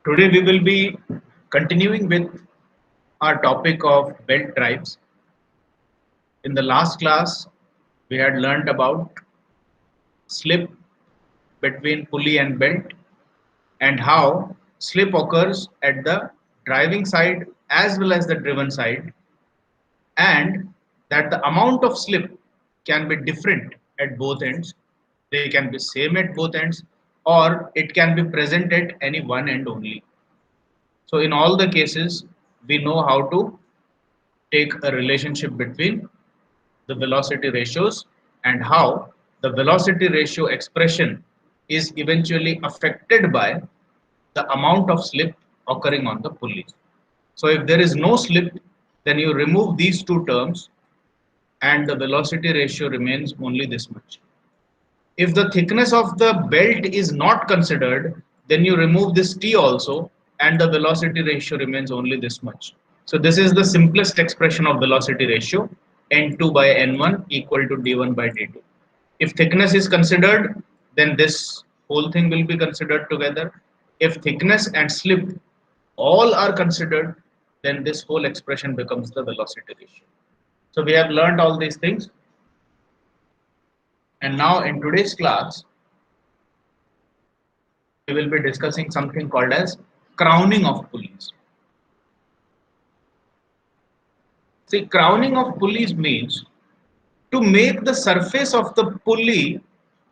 Today we will be continuing with our topic of belt drives. In the last class, we had learned about slip between pulley and belt and how slip occurs at the driving side as well as the driven side, and that the amount of slip can be different at both ends. They can be same at both ends, or it can be present at any one end only. So in all the cases, we know how to take a relationship between the velocity ratios and how the velocity ratio expression is eventually affected by the amount of slip occurring on the pulleys. So if there is no slip, then you remove these two terms and the velocity ratio remains only this much. If the thickness of the belt is not considered, then you remove this t also and the velocity ratio remains only this much. So this is the simplest expression of velocity ratio, n2 by n1 equal to d1 by d2. If thickness is considered, then this whole thing will be considered together. If thickness and slip all are considered, then this whole expression becomes the velocity ratio. So we have learned all these things, and now in today's class we will be discussing something called as crowning of pulleys. See, crowning of pulleys means to make the surface of the pulley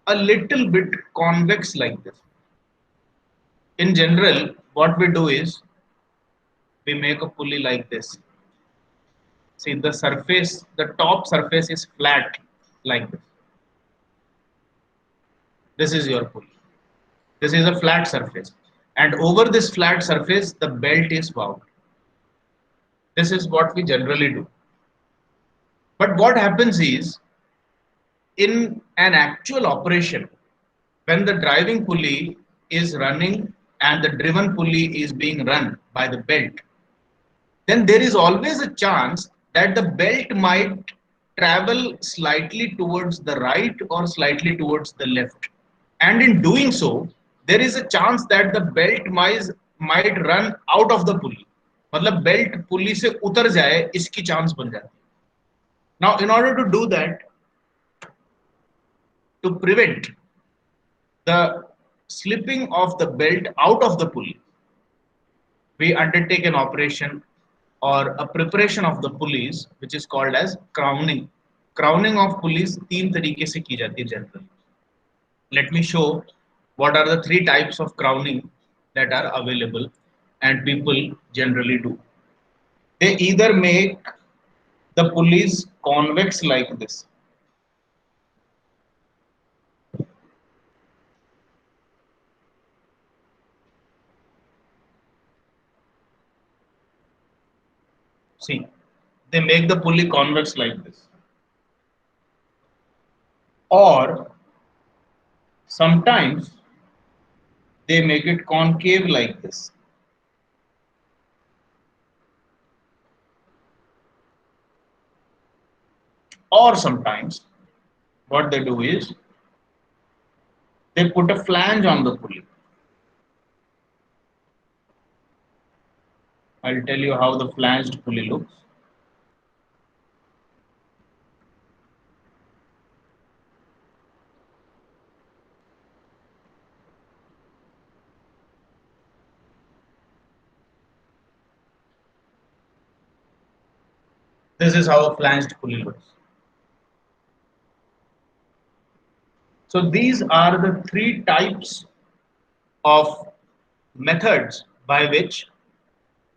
a little bit convex like this. In general, what we do is we make a pulley like this. See, the surface, the top surface is flat like this. This is your pulley. This is a flat surface. And over this flat surface, the belt is wound. This is what we generally do. But what happens is, in an actual operation, when the driving pulley is running and the driven pulley is being run by the belt, then there is always a chance that the belt might travel slightly towards the right or slightly towards the left. And in doing so, there is a chance that the belt might run out of the pulley. मतलब belt pulley से उतर जाए इसकी chance बन जाती है. Now, in order to do that, to prevent the slipping of the belt out of the pulley, we undertake an operation or a preparation of the pulleys which is called as crowning. Crowning of pulleys तीन तरीके से की जाती है generally. Let me show what are the three types of crowning that are available and people generally do. They either make the pulleys convex like this. See, they make the pulley convex like this. Or sometimes they make it concave like this. Or sometimes what they do is they put a flange on the pulley. I'll tell you how the flanged pulley looks. This is how a flanged pulley looks. So these are the three types of methods by which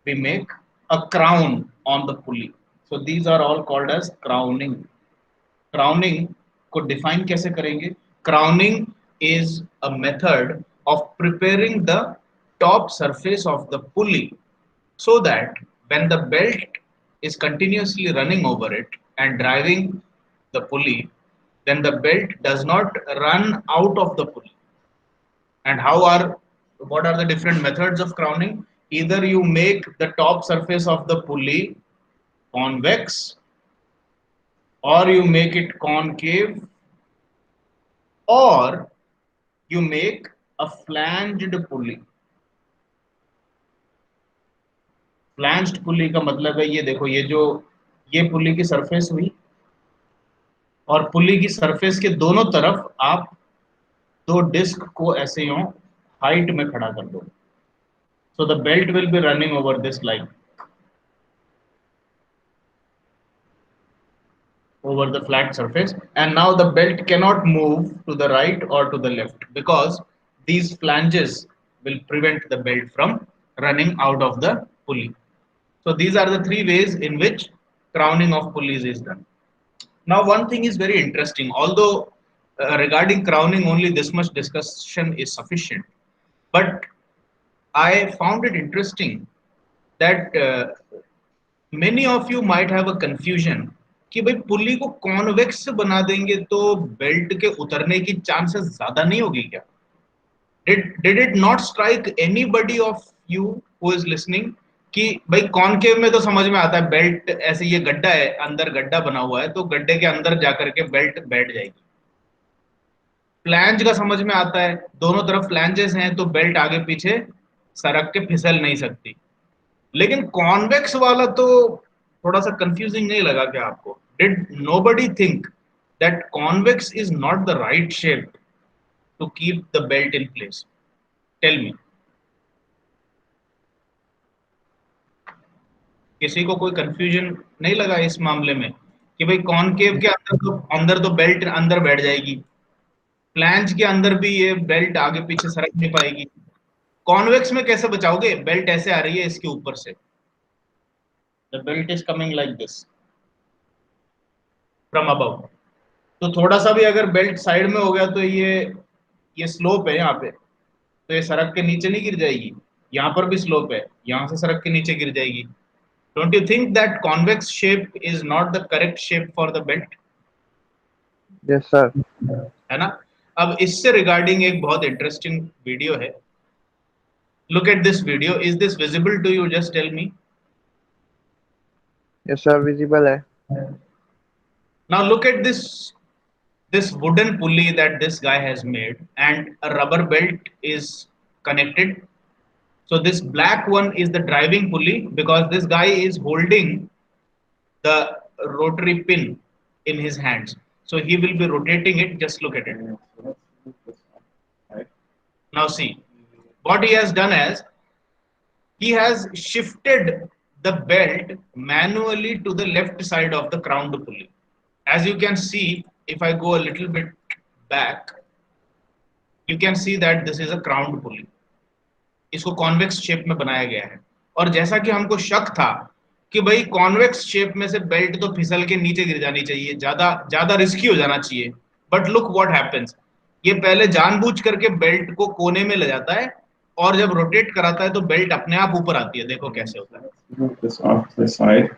we make a crown on the pulley. So these are all called as crowning. Crowning को define कैसे करेंगे? Crowning is a method of preparing the top surface of the pulley so that when the belt is continuously running over it and driving the pulley, then the belt does not run out of the pulley. And what are the different methods of crowning? Either you make the top surface of the pulley convex, or you make it concave, or you make a flanged pulley. फ्लैंज्ड पुली का मतलब है ये देखो, ये पुली की surface हुई, और पुली की सरफेस के दोनों तरफ आप दो डिस्क को ऐसे यूं हाइट में खड़ा कर दो. So the belt will be running over this line, over the flat surface, and now the belt cannot move to the right or to the left because these flanges will prevent the belt from running out of the pulley. So these are the three ways in which crowning of pulleys is done. Now one thing is very interesting, although regarding crowning only this much discussion is sufficient, but I found it interesting that many of you might have a confusion कि भाई पुली को convex बना देंगे तो belt के उतरने की chances ज्यादा नहीं होगी क्या? Did it not strike anybody of you who is listening कि भाई कॉनकेव में तो समझ में आता है, बेल्ट ऐसे ये गड्ढा है, अंदर गड्ढा बना हुआ है, तो गड्ढे के अंदर जाकर के बेल्ट बैठ जाएगी. फ्लैंज का समझ में आता है, दोनों तरफ फ्लैंजेस हैं तो बेल्ट आगे पीछे सरक के फिसल नहीं सकती. लेकिन कॉन्वेक्स वाला तो थोड़ा सा कंफ्यूजिंग नहीं लगा क्या आपको? Did nobody think that convex is not the right shape to keep the belt in place? Tell me. किसी को कोई कंफ्यूजन नहीं लगा इस मामले में कि भाई कॉनकेव के अंदर तो बेल्ट अंदर बैठ जाएगी, फ्लैंज के अंदर भी ये बेल्ट आगे पीछे सरक नहीं पाएगी, कॉन्वेक्स में कैसे बचाओगे? बेल्ट ऐसे आ रही है इसके ऊपर से, the belt is coming like this from above. तो थोड़ा सा भी अगर बेल्ट साइड में हो गया तो ये स्लोप है यहाँ पे, तो ये सड़क के नीचे नहीं गिर जाएगी. यहाँ पर भी स्लोप है, यहाँ से सड़क के नीचे गिर जाएगी. Don't you think that convex shape is not the correct shape for the belt? Yes sir. है ना? अब इससे रिगार्डिंग एक बहुत इंटरेस्टिंग वीडियो है. Look at this video. Is this visible to you? Just tell me. Yes sir, visible है. Now look at this wooden pulley that this guy has made, and a rubber belt is connected. So this black one is the driving pulley because this guy is holding the rotary pin in his hands. So he will be rotating it. Just look at it. Now see what he has done as he has shifted the belt manually to the left side of the crowned pulley. As you can see, if I go a little bit back, you can see that this is a crowned pulley. इसको convex shape में बनाया गया है. और जैसा कि हमको शक था कि भाई कॉन्वेक्स शेप में से बेल्ट तो फिसल के नीचे गिर जानी चाहिए, ज्यादा ज्यादा रिस्की हो जाना चाहिए. But look what happens. ये पहले जानबूझ करके बेल्ट को कोने में ले जाता है, और जब रोटेट कराता है तो बेल्ट अपने आप ऊपर आती है. देखो कैसे होता है. Move this off to the side.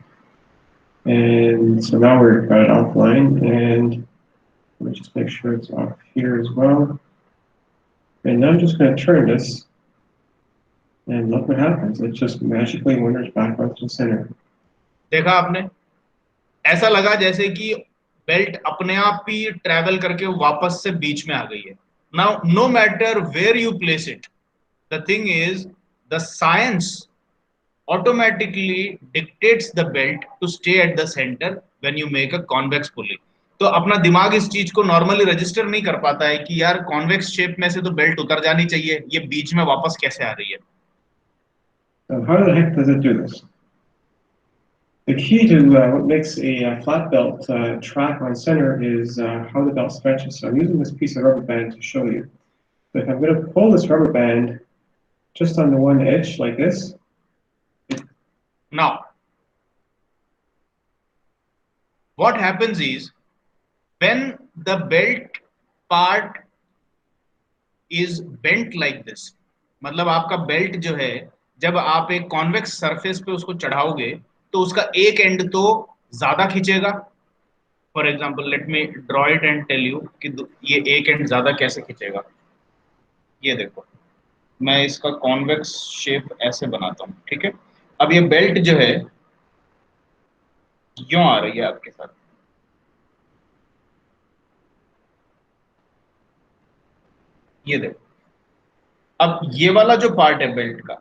And so now we've got it offline, and let me just make sure it's off here as well. And now I'm just going to turn this, and look what happens. It just magically wanders back up to the center. देखा आपने? ऐसा लगा जैसे कि belt अपने आप ही travel करके वापस से बीच में आ गई है. Now no matter where you place it, the thing is the science automatically dictates the belt to stay at the center when you make a convex pulley. तो अपना दिमाग इस चीज को नॉर्मली रजिस्टर नहीं कर पाता है कि यार कॉन्वेक्स शेप में से तो बेल्ट उतर जानी चाहिए, ये बीच में वापस कैसे आ रही है. So how the heck does it do this? The key to what makes a flat belt track on center is how the belt stretches. So I'm using this piece of rubber band to show you. So if I'm going to pull this rubber band just on the one edge like this. Now what happens is when the belt part is bent like this, मतलब आपका belt जो है जब आप एक convex surface पे उसको चढ़ाओगे तो उसका एक एंड तो ज्यादा खींचेगा. For example let me draw it and tell you कि ये एक एंड ज्यादा कैसे खींचेगा. ये देखो, मैं इसका कॉन्वेक्स शेप ऐसे बनाता हूँ, ठीक है? अब ये बेल्ट जो है यूं आ रही है आपके साथ, ये देखो. अब ये वाला जो पार्ट है बेल्ट का,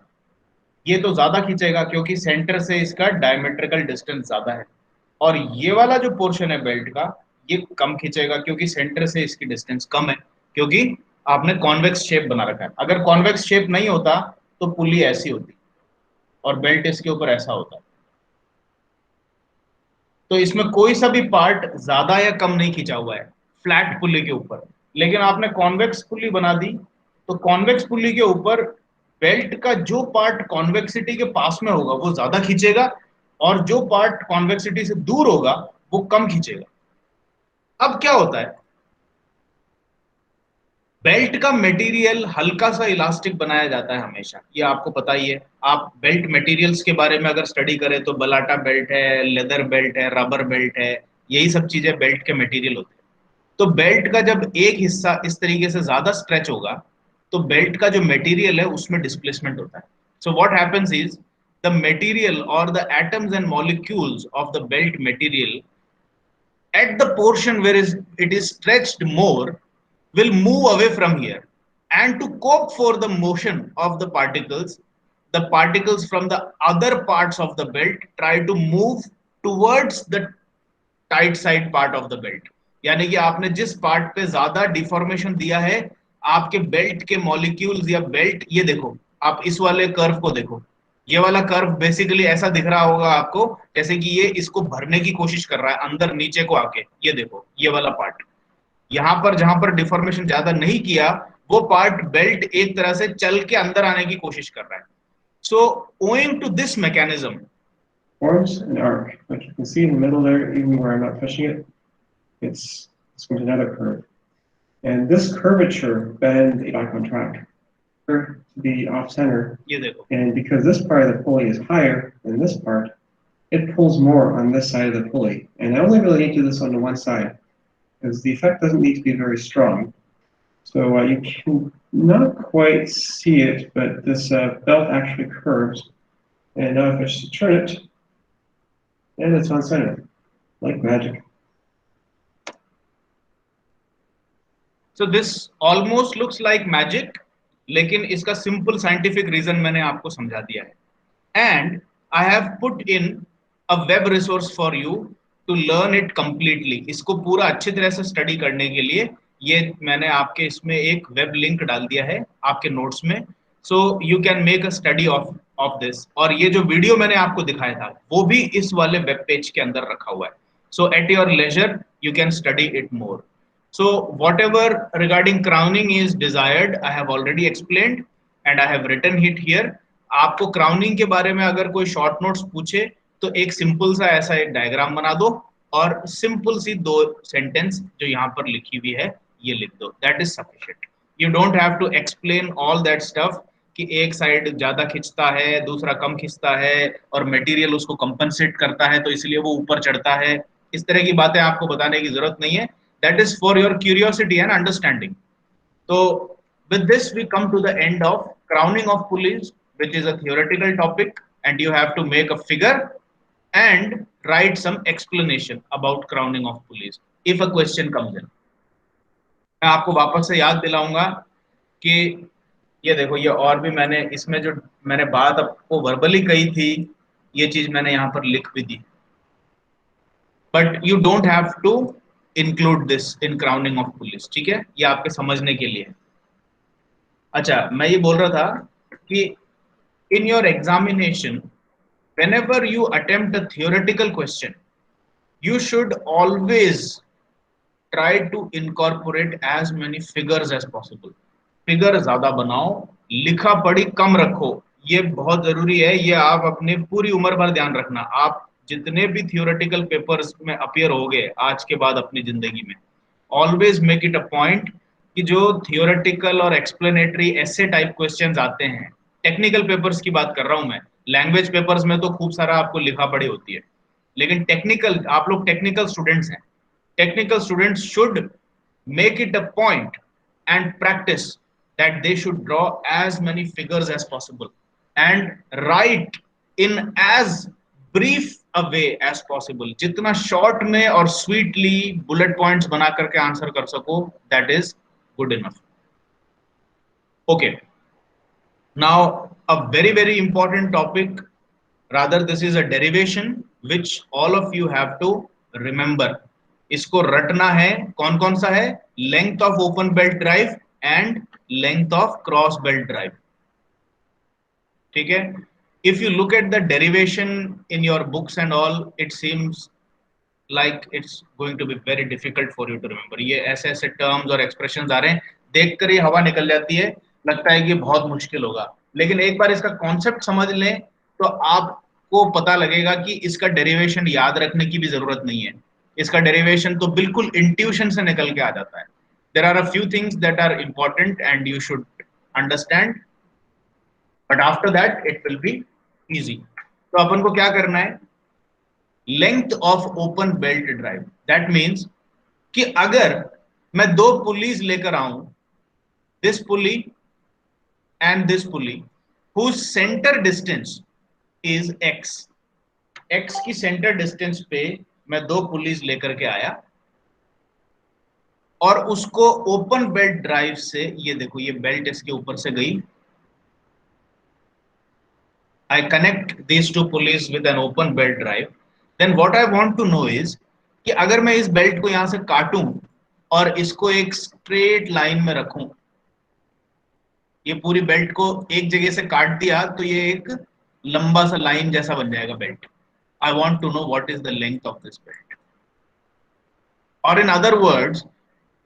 ये तो ज्यादा खींचेगा क्योंकि सेंटर से इसका डायमेट्रिकल डिस्टेंस ज्यादा है, और ये वाला जो पोर्शन है बेल्ट का ये कम खींचेगा क्योंकि सेंटर से इसकी डिस्टेंस कम है, क्योंकि आपने कॉन्वेक्स शेप बना रखा है। अगर कॉन्वेक्स शेप नहीं होता तो पुली ऐसी होती और बेल्ट इसके ऊपर ऐसा होता। तो इसमें कोई सा भी पार्ट ज्यादा या कम नहीं खींचा हुआ है फ्लैट पुली के ऊपर। लेकिन आपने कॉन्वेक्स पुली बना दी तो कॉन्वेक्स पुली के ऊपर बेल्ट का जो पार्ट कॉन्वेक्सिटी के पास में होगा वो ज्यादा खींचेगा, और जो पार्ट कॉन्वेक्सिटी से दूर होगा वो कम खींचेगा। अब क्या होता है, बेल्ट का मटेरियल हल्का सा इलास्टिक बनाया जाता है हमेशा, ये आपको पता ही है। आप बेल्ट मटेरियल्स के बारे में अगर स्टडी करें तो बलाटा बेल्ट है, लेदर बेल्ट है, रबर बेल्ट है, यही सब चीजें बेल्ट के मटेरियल होते हैं। तो बेल्ट का जब एक हिस्सा इस तरीके से ज्यादा स्ट्रेच होगा तो बेल्ट का जो मटेरियल है उसमें डिस्प्लेसमेंट होता है। So what happens is the material और the atoms and molecules of the belt material at the portion where it is stretched more will move away from here, and to cope for the motion of the particles from the other parts of the belt try to move towards the tight side part of the belt. यानी कि आपने जिस part पे ज्यादा deformation दिया है आपके belt के मॉलिक्यूल्स या बेल्ट, ये देखो आप इस वाले कर्व को देखो, ये वाला कर्व बेसिकली ऐसा दिख रहा होगा आपको जैसे कि ये इसको भरने की कोशिश कर रहा है अंदर नीचे को आके। ये देखो ये वाला पार्ट, यहाँ पर जहां पर डिफॉर्मेशन ज्यादा नहीं किया वो पार्ट बेल्ट एक तरह से चल के अंदर आने की कोशिश कर रहा है। So owing to this mechanism Forms an arc, like you can see in the middle there, even where I'm not touching it, it's going to another curve. And this curvature bends it back on track to be off center. ये देखो, And because this part of the pulley is higher than this part, it pulls more on this side of the pulley. And I only really need to do this on the one side because the effect doesn't need to be very strong. So you can not quite see it, but this belt actually curves. And now if I just turn it, and it's on center, like magic. So this almost looks like magic, लेकिन इसका simple scientific reason मैंने आपको समझा दिया है। And I have put in a web resource for you to learn it completely. इसको पूरा अच्छी तरह से स्टडी करने के लिए ये मैंने आपके इसमें एक वेब लिंक डाल दिया है आपके नोट्स में। So you can make a study of this. और ये जो वीडियो मैंने आपको दिखाया था वो भी इस वाले वेब पेज के अंदर रखा हुआ है। So at your leisure you can study it more. So whatever regarding crowning is desired, I have already explained and I have written it here. आपको crowning के बारे में अगर कोई short notes पूछे तो एक simple सा ऐसा एक diagram बना दो और simple सी 2 sentence जो यहाँ पर लिखी हुई है ये लिख दो, that is sufficient. You don't have to explain all that stuff कि एक साइड ज्यादा खिंचता है दूसरा कम खिंचता है और मटेरियल उसको कंपनसेट करता है तो इसलिए वो ऊपर चढ़ता है। इस तरह की बातें आपको बताने की जरूरत नहीं है। That is for your curiosity and understanding. So with this we come to the end of crowning of pulleys, which is a theoretical topic, and you have to make a figure and write some explanation about crowning of pulleys if a question comes in. मैं आपको वापस से याद दिलाऊंगा कि ये देखो ये और भी मैंने इसमें जो मैंने बात आपको वर्बली कही थी ये चीज मैंने यहाँ पर लिख भी दी, but you don't have to include this in crowning of pulleys. ठीक है, ये आपके समझने के लिए। अच्छा, मैं ये बोल रहा था कि in your examination whenever you attempt a theoretical question you should always try to incorporate as many figures as possible. Figure ज्यादा बनाओ, लिखा पढ़ी कम रखो, ये बहुत जरूरी है। ये आप अपने पूरी उम्र भर ध्यान रखना। आप जितने भी थियोरेटिकल पेपर्स में अपीयर हो गए आज के बाद अपनी जिंदगी में, always make it a point कि जो थियोरेटिकल और एक्सप्लेनेटरी ऐसे टाइप क्वेश्चंस आते हैं, टेक्निकल पेपर्स की बात कर रहा हूं मैं, लैंग्वेज पेपर्स में तो खूब सारा आपको लिखा पढ़ी होती है, लेकिन टेक्निकल, आप लोग टेक्निकल स्टूडेंट्स हैं, technical students should make it a point and practice that they should draw as many figures as possible and write in as brief a way as possible. जितना short में और sweetly bullet points बना करके answer कर सको, that is good enough. Okay. Now, a very, very important topic, rather this is a derivation which all of you have to remember. इसको रटना है. कौन कौन सा है? Length of open belt drive and length of cross belt drive. ठीक है? If you look at the derivation in your books and all, it seems like it's going to be very difficult for you to remember. ये ऐसे ऐसे terms और expressions आ रहे हैं, देखकर ही हवा निकल जाती है, लगता है कि बहुत मुश्किल होगा. लेकिन एक बार इसका concept समझ लें तो आपको पता लगेगा कि इसका derivation याद रखने की भी जरूरत नहीं है. इसका derivation तो बिल्कुल intuition से निकल के आ जाता है. There are a few things that are important and you should understand, but after that it will be easy. तो अपन को क्या करना है? Length of open belt drive. That means कि अगर मैं दो पुलीज लेकर आऊं, this pulley and this pulley, whose centre distance is x. X की सेंटर डिस्टेंस पे मैं दो पुलीज लेकर के आया और उसको ओपन बेल्ट ड्राइव से, ये देखो ये बेल्ट इसके ऊपर से गई, I connect these two pulleys with an open belt drive. Then what I want to know is कि अगर मैं इस बेल्ट को यहां से काटूं और इसको एक स्ट्रेट लाइन में रखूं, ये पूरी बेल्ट को एक जगह से काट दिया तो ये एक लंबा सा लाइन जैसा बन जाएगा belt. I want to know what is the length of this belt. Or in other words,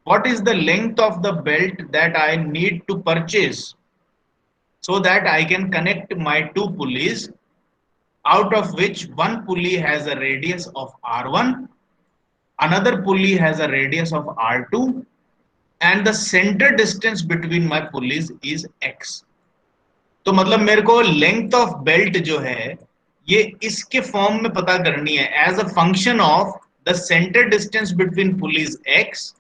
what is the length of the belt that I need to purchase so that I can connect my two pulleys, out of which one pulley has a radius of R1, another pulley has a radius of R2, and the center distance between my pulleys is X. तो मतलब मेरे को length of belt जो है ये इसके form में पता करनी है as a function of the center distance between pulleys X,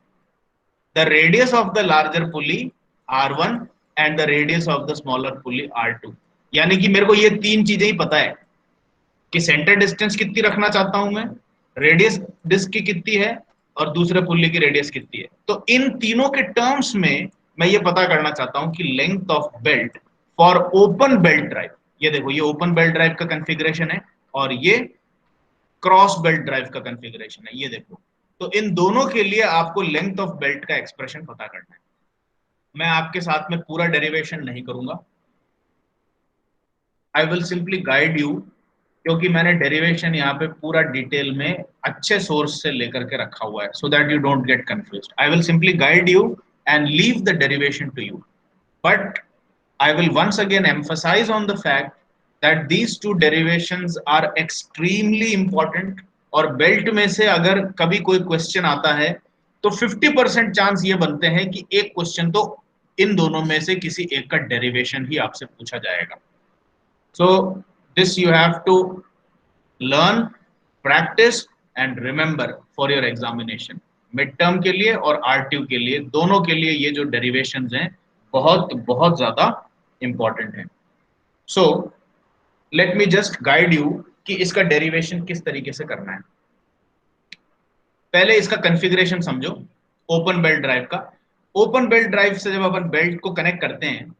the radius of the larger pulley R1 and the radius of the smaller pulley R2. यानी कि मेरे को ये तीन चीजें ही पता है कि सेंटर डिस्टेंस कितनी रखना चाहता हूं मैं, रेडियस डिस्क की कितनी है और दूसरे पुल्ली की रेडियस कितनी है. तो इन तीनों के टर्म्स में मैं ये पता करना चाहता हूं कि length of belt for open belt drive. ये देखो ये ओपन बेल्ट ड्राइव का कॉन्फ़िगरेशन है और ये क्रॉस बेल्ट ड्राइव का कॉन्फ़िगरेशन है. ये देखो, तो इन दोनों के लिए आपको लेंथ ऑफ बेल्ट का एक्सप्रेशन पता करना है. मैं आपके साथ में पूरा डेरिवेशन नहीं करूंगा. आई विल सिंपली गाइड यू, क्योंकि मैंने डेरिवेशन यहाँ पे पूरा डिटेल में अच्छे सोर्स से लेकर के रखा हुआ है, so that you don't get confused. I will simply guide you and leave the derivation to you, but I will once again emphasize on the fact that these two derivations are extremely important. और belt में से अगर कभी कोई question आता है तो 50% chance ये बनते हैं कि एक क्वेश्चन तो इन दोनों में से किसी एक का डेरिवेशन ही आपसे पूछा जाएगा. So this you have to learn, practice and remember for your examination. Mid term के लिए और आरटीयू के लिए, दोनों के लिए ये जो डेरिवेशंस हैं बहुत बहुत ज्यादा इंपॉर्टेंट है. So let me just guide you कि इसका डेरिवेशन किस तरीके से करना है. पहले इसका कॉन्फ़िगरेशन समझो ओपन बेल्ट ड्राइव का. ओपन बेल्ट ड्राइव से जब अपन बेल्ट को कनेक्ट करते हैं,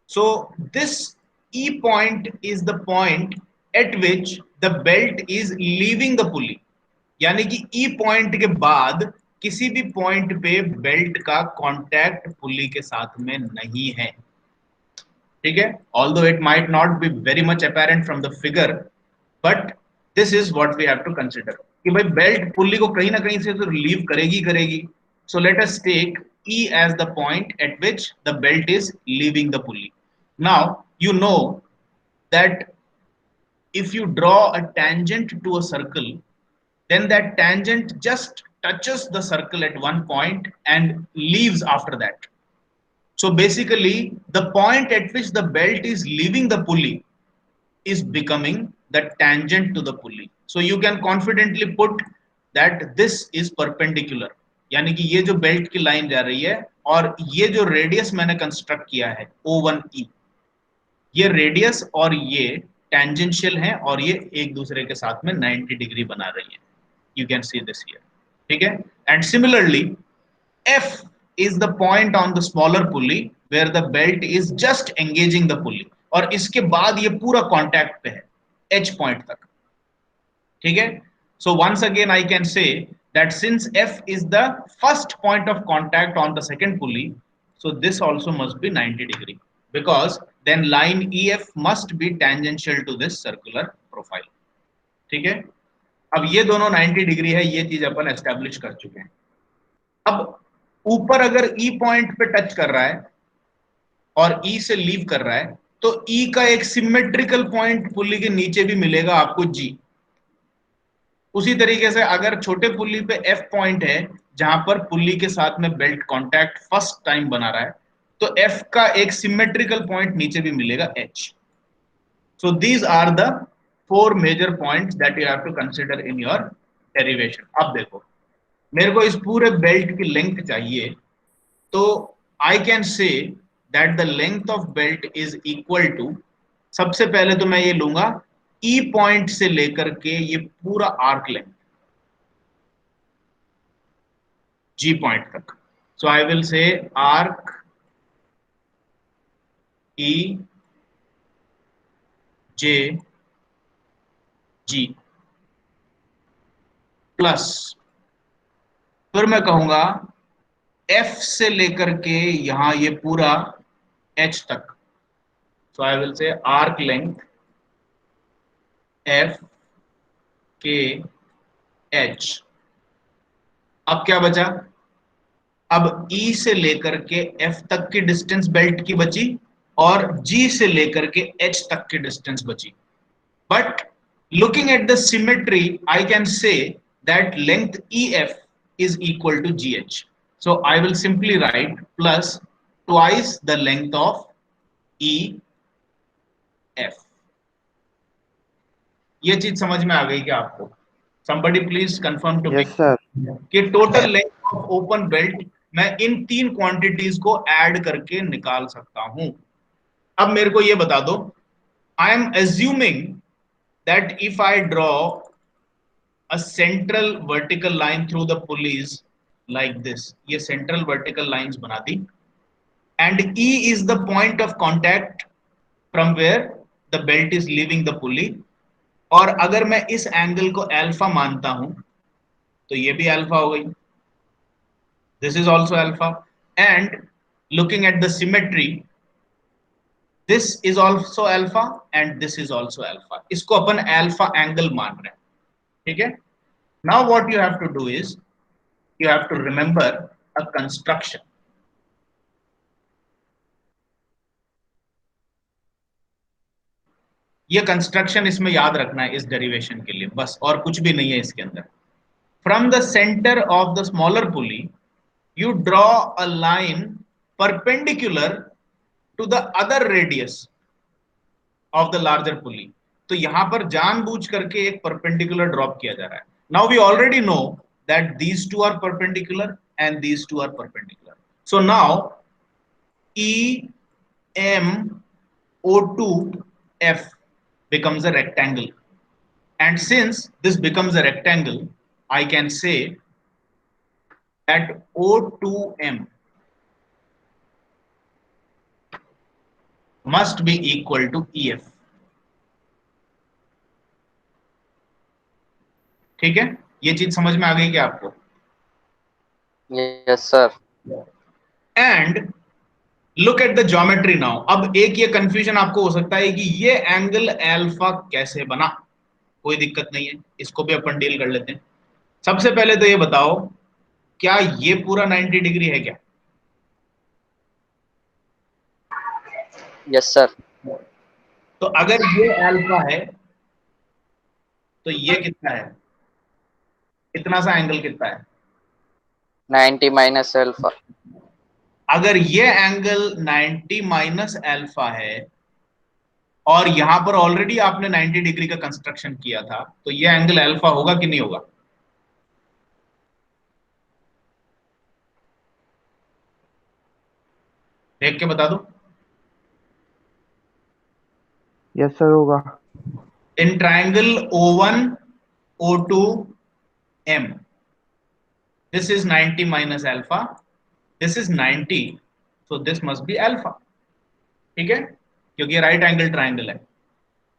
so this E point is the point at which the belt is leaving the pulley. यानी कि E point के बाद किसी भी पॉइंट पे बेल्ट का कांटेक्ट पुल्ली के साथ में नहीं है. ठीक है, although it might not be very much apparent from the figure, but this is what we have to consider कि भाई बेल्ट पुल्ली को कहीं ना कहीं से तो लीव करेगी. So let us take E as the point at which the belt is leaving the pulley. Now you know that if you draw a tangent to a circle, then that tangent just touches the circle at one point and leaves after that. So basically the point at which the belt is leaving the pulley is becoming the tangent to the pulley. So you can confidently put that this is perpendicular. यानी कि ये जो belt की line जा रही है और ये जो रेडियस मैंने कंस्ट्रक्ट किया है O1E, ये रेडियस और ये टेंजेंशियल है और ये एक दूसरे के साथ में 90 डिग्री बना रही है. You can see this here. ठीक है, and similarly F is the point on the smaller pulley where the belt is just engaging the pulley, और इसके बाद ये पूरा कांटेक्ट पे है H पॉइंट तक, ठीक है. So once again I can say that since F is the first point of contact on the second pulley, so this also must be 90 degree, because then line EF must be tangential to this circular profile. ठीक है. अब ये दोनों 90 degree है, ये चीज अपन establish कर चुके हैं. अब ऊपर अगर E पॉइंट पे टच कर रहा है और E से लीव कर रहा है, तो E का एक सिमेट्रिकल पॉइंट पुल्ली के नीचे भी मिलेगा आपको G. उसी तरीके से अगर छोटे पुल्ली पे F पॉइंट है जहां पर पुल्ली के साथ में बेल्ट कांटेक्ट फर्स्ट टाइम बना रहा है, तो F का एक सिमेट्रिकल पॉइंट नीचे भी मिलेगा H. So these are the 4 major points that you have to consider in your derivation. अब देखो, मेरे को इस पूरे बेल्ट की लेंथ चाहिए, तो I can say that the length of belt is equal to, सबसे पहले तो मैं ये लूंगा E पॉइंट से लेकर के ये पूरा आर्क लेंथ G पॉइंट तक. So I will say arc E J G plus फिर मैं कहूंगा F से लेकर के यहां ये पूरा H तक. So I will say arc length F K H. अब क्या बचा? अब E से लेकर के F तक की डिस्टेंस बेल्ट की बची और G से लेकर के H तक की डिस्टेंस बची. But looking at the symmetry, I can say that length EF is equal to GH. So I will simply write plus twice the length of EF. ये चीज समझ में आ गई क्या आपको? Somebody please confirm to me. Yes, sir. कि total length of open belt मैं इन 3 क्वांटिटीज को ऐड करके निकाल सकता हूं. अब मेरे को ये बता दो, I am assuming that if I draw a central vertical line through the pulleys like this, ये सेंट्रल वर्टिकल लाइंस बना दी, and E is the point of contact from where the belt is leaving the pulley, और अगर मैं इस angle को alpha मानता हूं तो ये भी अल्फा हो गई, this is also alpha, and looking at the symmetry, this is also alpha and this is also alpha. इसको अपन alpha angle मान रहे हैं, ठीक है. Now what you have to do is you have to remember a construction. ये construction इसमें याद रखना है इस डेरिवेशन के लिए, बस, और कुछ भी नहीं है इसके अंदर. From the center of the smaller pulley, you draw a line perpendicular to the other radius of the larger pulley. तो यहां पर जानबूझ करके एक perpendicular ड्रॉप किया जा रहा है. Now we already know that these two are perpendicular and these two are perpendicular. So now EMO2F becomes a rectangle, and since this becomes a rectangle, I can say that O2M must be equal to EF. ठीक है, ये चीज समझ में आ गई क्या आपको? Yes, sir. And look at the geometry now. अब एक ये कंफ्यूजन आपको हो सकता है कि ये एंगल अल्फा कैसे बना. कोई दिक्कत नहीं है, इसको भी अपन डील कर लेते हैं. सबसे पहले तो ये बताओ, क्या ये पूरा 90 डिग्री है क्या? Yes, sir. तो अगर ये अल्फा है तो ये कितना है? इतना सा एंगल कितना है? 90 minus alpha. अगर ये एंगल 90 माइनस अल्फा है और यहां पर ऑलरेडी आपने 90 डिग्री का कंस्ट्रक्शन किया था, तो ये एंगल अल्फा होगा कि नहीं होगा? देख के बता दो. यस सर, होगा. In triangle O1 O2 M, this is 90 minus alpha, this is 90, so this must be alpha, ठीक है, क्योंकि ये राइट एंगल ट्राइंगल है।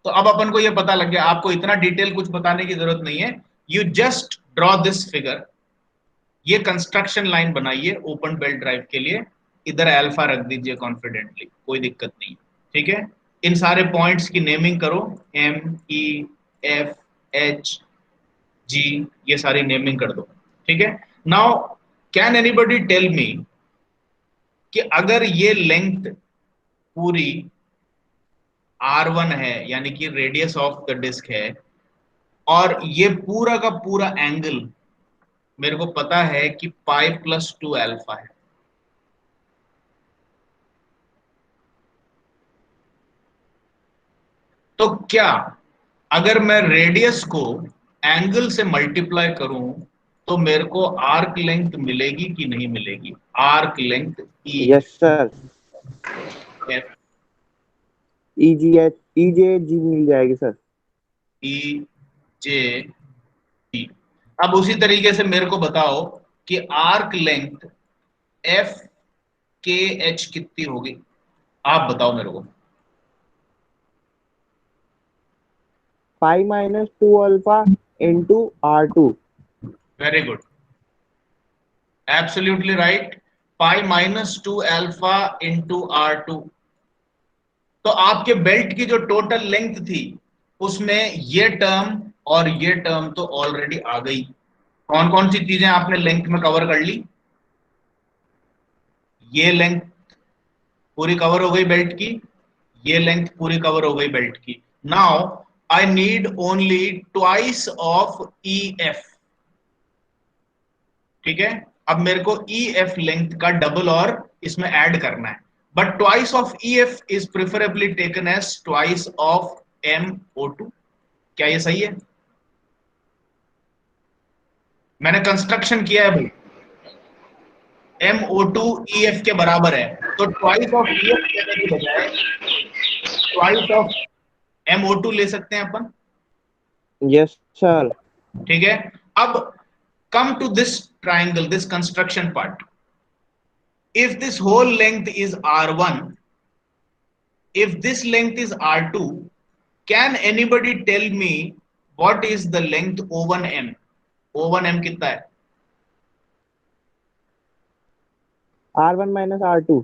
तो अब अपन को ये पता लग गया, आपको इतना डिटेल कुछ बताने की जरूरत नहीं है, you just draw this figure, ये कंस्ट्रक्शन लाइन बनाइए ओपन बेल्ट ड्राइव के लिए, इधर अल्फा रख दीजिए कॉन्फिडेंटली, कोई दिक्कत नहीं, ठीक है। इन सारे पॉइंट्स की नेमिंग करो, M E F H G, ये सारी नेमिंग कर दो, ठीक है। Now can anybody tell me कि अगर ये लेंथ पूरी R1 है, यानी कि रेडियस ऑफ द डिस्क है, और ये पूरा का पूरा एंगल मेरे को पता है कि पाई प्लस 2 अल्फा है, तो क्या अगर मैं रेडियस को एंगल से मल्टीप्लाई करूं तो मेरे को आर्क लेंथ मिलेगी कि नहीं मिलेगी? आर्क लेंथ ई यस सर, एफ EJ मिल जाएगी सर। ई जे टी। अब उसी तरीके से मेरे को बताओ कि आर्क लेंथ एफ के एच कितनी होगी, आप बताओ मेरे को। Pi minus 2 alpha into R2। Very good, absolutely right, pi minus 2 alpha into R2। तो आपके बेल्ट की जो टोटल लेंथ थी उसमें ये टर्म और ये टर्म तो ऑलरेडी आ गई। कौन कौन सी चीजें आपने लेंथ में कवर कर ली? ये लेंथ पूरी कवर हो गई बेल्ट की, ये लेंथ पूरी कवर हो गई बेल्ट की। Now I need only twice of E F, ठीक है। अब मेरे को ई एफ लेंथ का डबल और इसमें ऐड करना है, but twice of E F is preferably taken as twice of MO2। क्या ये सही है? मैंने कंस्ट्रक्शन किया है भाई, MO2 EF के बराबर है, तो ट्वाइस ऑफ EF लेने की बजाय ट्वाइस ऑफ MO2 ले सकते हैं अपन, यस सर। ठीक है। अब come to this triangle, this construction part. If this whole length is R1, if this length is R2, can anybody tell me what is the length O1M? O1M कितना है? R1 minus R2।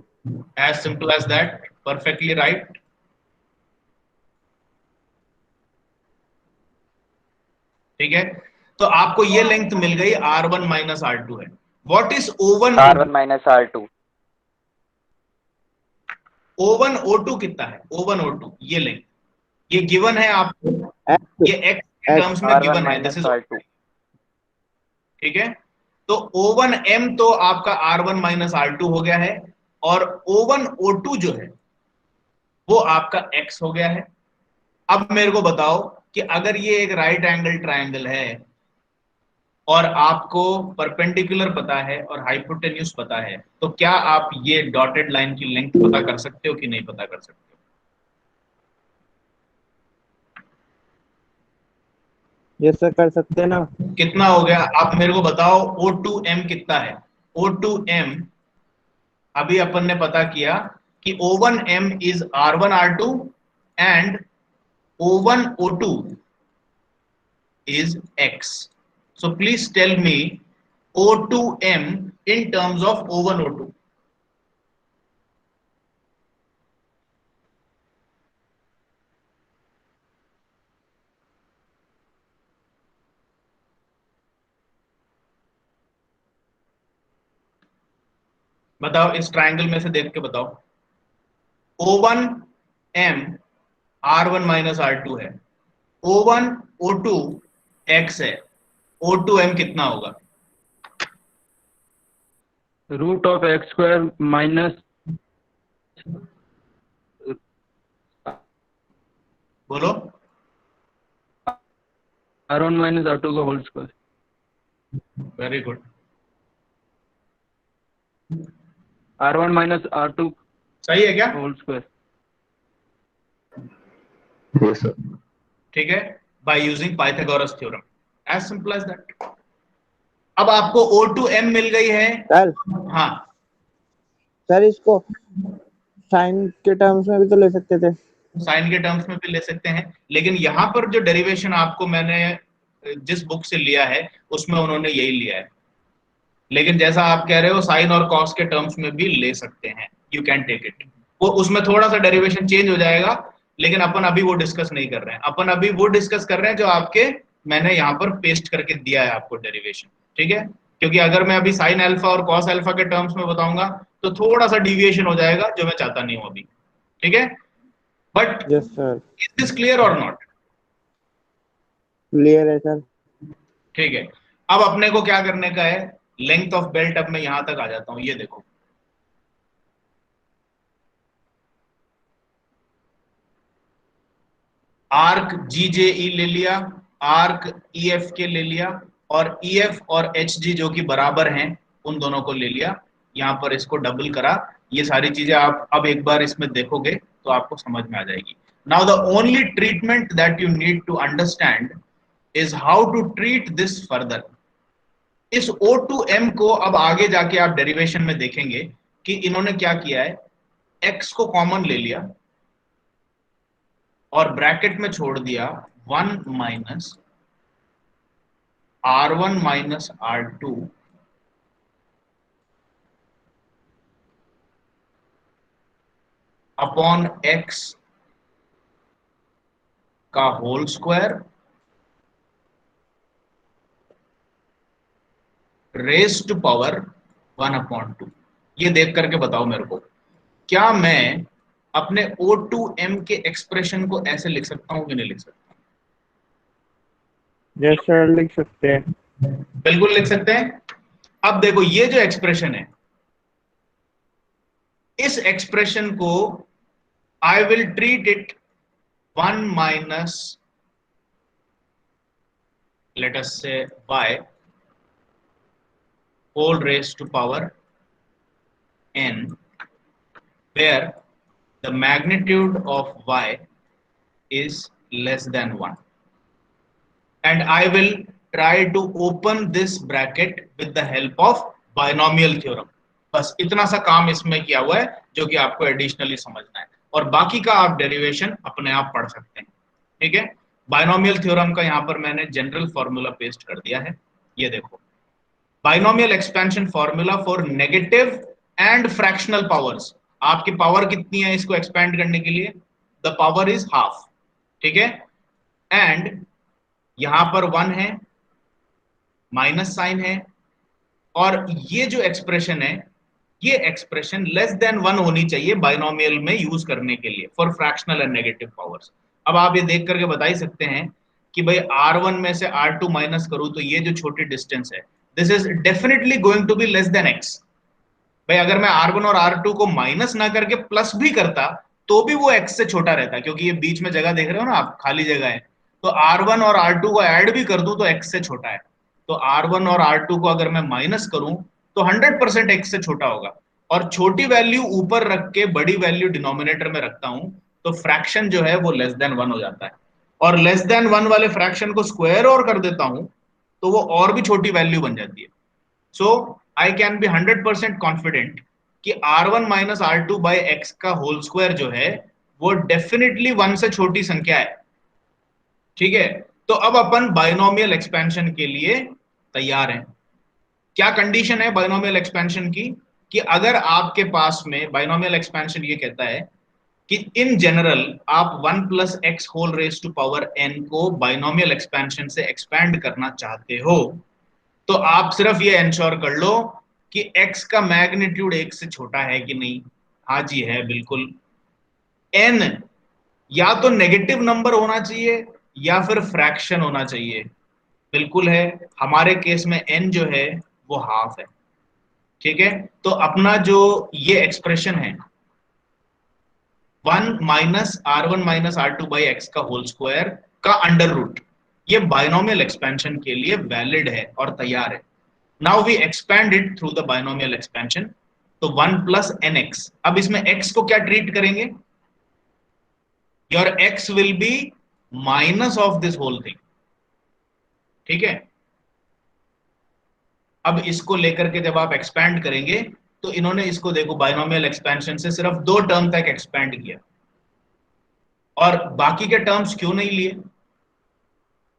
As simple as that, perfectly right. ठीक है, तो आपको ये length मिल गई R1 minus R2 है। What is O1? R1 minus R2. O1 O2 कितना है? O1 O2 ये लेंथ, ये गिवन है आपको, ये x के टर्म्स में R1 गिवन है, minus दिस इज R2. ठीक है। तो O1M तो आपका R1 माइनस R2 हो गया है, और O1 O2 जो है वो आपका x हो गया है। अब मेरे को बताओ कि अगर ये एक राइट एंगल ट्रायंगल है और आपको परपेंडिकुलर पता है और हाइपोटेन्यूज पता है, तो क्या आप ये डॉटेड लाइन की लेंथ पता कर सकते हो कि नहीं पता कर सकते हो? यस सर, कर सकते हैं ना। कितना हो गया आप मेरे को बताओ, O2M कितना है? O2M अभी अपन ने पता किया कि O1M is R1 R2 and O1 O2 is x. So please tell me O2M in terms of O1 O2. बताओ, इस ट्रायंगल में से देख के बताओ। O1M R1 माइनस R2 है, O1 O2 x है, O2M कितना होगा? Root of x square minus बोलो। R1 माइनस R2 का whole square. Very good. R1 minus R2 सही है क्या? Whole square. ठीक है, by using Pythagoras theorem, as simple as that. अब आपको O2M मिल गई है। सर हाँ सर इसको साइन के टर्म्स में भी तो ले सकते थे। साइन के टर्म्स में भी ले सकते हैं, लेकिन यहाँ पर जो डेरिवेशन आपको मैंने जिस बुक से लिया है उसमें उन्होंने यही लिया है। लेकिन जैसा आप कह रहे हो साइन और कॉस के टर्म्स में भी ले सकते हैं, यू कैन टेक इट। वो उसमें थोड़ा सा डेरिवेशन चेंज हो जाएगा, लेकिन अपन अभी वो डिस्कस नहीं कर रहे हैं। अपन अभी वो डिस्कस कर रहे हैं जो आपके मैंने यहाँ पर पेस्ट करके दिया है आपको डेरिवेशन, ठीक है। क्योंकि अगर मैं अभी साइन अल्फा और कॉस अल्फा के टर्म्स में बताऊंगा तो थोड़ा सा डिविएशन हो जाएगा, जो मैं चाहता नहीं हूं अभी, ठीक है। But yes sir, is this clear और नॉट? क्लियर है सर। ठीक है। अब अपने को क्या करने का है, लेंथ ऑफ बेल्ट। अब मैं यहां तक आ जाता हूं, ये देखो आर्क जीजेई ले लिया, आर्क ईएफ के ले लिया, और ईएफ और एच जी जो कि बराबर हैं उन दोनों को ले लिया, यहां पर इसको डबल करा। ये सारी चीजें आप अब एक बार इसमें देखोगे तो आपको समझ में आ जाएगी। Now the only treatment that you need to understand is how to treat this further. इस O2M को अब आगे जाके आप डेरिवेशन में देखेंगे कि इन्होंने क्या किया है, x को कॉमन ले लिया और ब्रैकेट में छोड़ दिया 1 minus R1 minus R2 upon x का whole square raise to power 1/2। ये देख करके बताओ मेरे को, क्या मैं अपने O2M के एक्सप्रेशन को ऐसे लिख सकता हूं कि नहीं लिख सकता? यस सर, लिख सकते हैं। बिल्कुल लिख सकते हैं। अब देखो ये जो एक्सप्रेशन है, इस एक्सप्रेशन को I will treat it 1 minus late us से y whole raised to power n, where the magnitude of y is less than 1, and I will try to open this bracket with the help of binomial theorem। बस इतना सा काम इसमें किया हुआ है जो कि आपको एडिशनली समझना है, और बाकी का आप डेरिवेशन अपने आप पढ़ सकते हैं, ठीक है। बाइनोमियल थ्योरम का यहाँ पर मैंने जनरल फॉर्मूला पेस्ट कर दिया है, ये देखो binomial expansion formula for negative and fractional powers. आपकी पावर कितनी है इसको एक्सपेंड करने के लिए? द पावर इज हाफ, ठीक है। एंड यहां पर 1 है, माइनस साइन है, और ये जो एक्सप्रेशन है ये एक्सप्रेशन लेस देन 1 होनी चाहिए बाइनोमियल में यूज करने के लिए for fractional and negative powers. अब आप ये देख करके बता ही सकते हैं कि भाई R1 में से R2 माइनस करूं तो ये जो छोटी डिस्टेंस है this is definitely going to be less than x। भाई अगर मैं R1 और R2 को माइनस ना करके प्लस भी करता तो भी वो x से छोटा रहता, क्योंकि ये बीच में जगह देख रहे हो ना आप, खाली जगह है, तो R1 और R2 को ऐड भी कर दूं तो x से छोटा है। तो R1 और R2 को अगर मैं माइनस करूं तो 100% x से छोटा होगा, और छोटी वैल्यू ऊपर रख के बड़ी वैल्यू डिनोमिनेटर में रखता हूं तो फ्रैक्शन जो है वो लेस देन 1 हो जाता है, और लेस देन 1 वाले फ्रैक्शन को स्क्वायर और कर देता हूं तो वो और भी छोटी वैल्यू बन जाती है। सो आई कैन बी 100% कॉन्फिडेंट कि R1 minus R2 by x का होल स्क्वायर जो है वो डेफिनेटली 1 से छोटी संख्या है, ठीक है। तो अब अपन बाइनोमियल एक्सपेंशन के लिए तैयार हैं। क्या कंडीशन है बाइनोमियल एक्सपेंशन की? कि अगर आपके पास में बाइनोमियल एक्सपेंशन ये कहता है कि इन जनरल आप 1 plus x whole raise to power n को बाइनोमियल एक्सपेंशन से एक्सपैंड करना चाहते हो तो आप सिर्फ ये इंश्योर कर लो कि x का मैग्नीट्यूड 1 से छोटा है कि नहीं। हाँ जी है, बिल्कुल। n या तो नेगेटिव नंबर होना चाहिए या फिर फ्रैक्शन होना चाहिए, बिल्कुल है। हमारे केस में n जो है वो हाफ है, ठीक है। तो अपना जो ये एक्सप्रेशन है 1 minus R1 minus R2 by x का होल स्क्वायर का अंडर रूट, ये बाइनोमियल एक्सपेंशन के लिए वैलिड है और तैयार है। Now we expand it through the binomial expansion, तो 1 प्लस nx। अब इसमें x को क्या ट्रीट करेंगे? Your x will be minus of this whole thing, ठीक है। अब इसको लेकर के जब आप एक्सपैंड करेंगे तो इन्होंने इसको देखो बाइनोमियल एक्सपेंशन से सिर्फ 2 टर्म तक एक्सपेंड किया, और बाकी के टर्म्स क्यों नहीं लिए?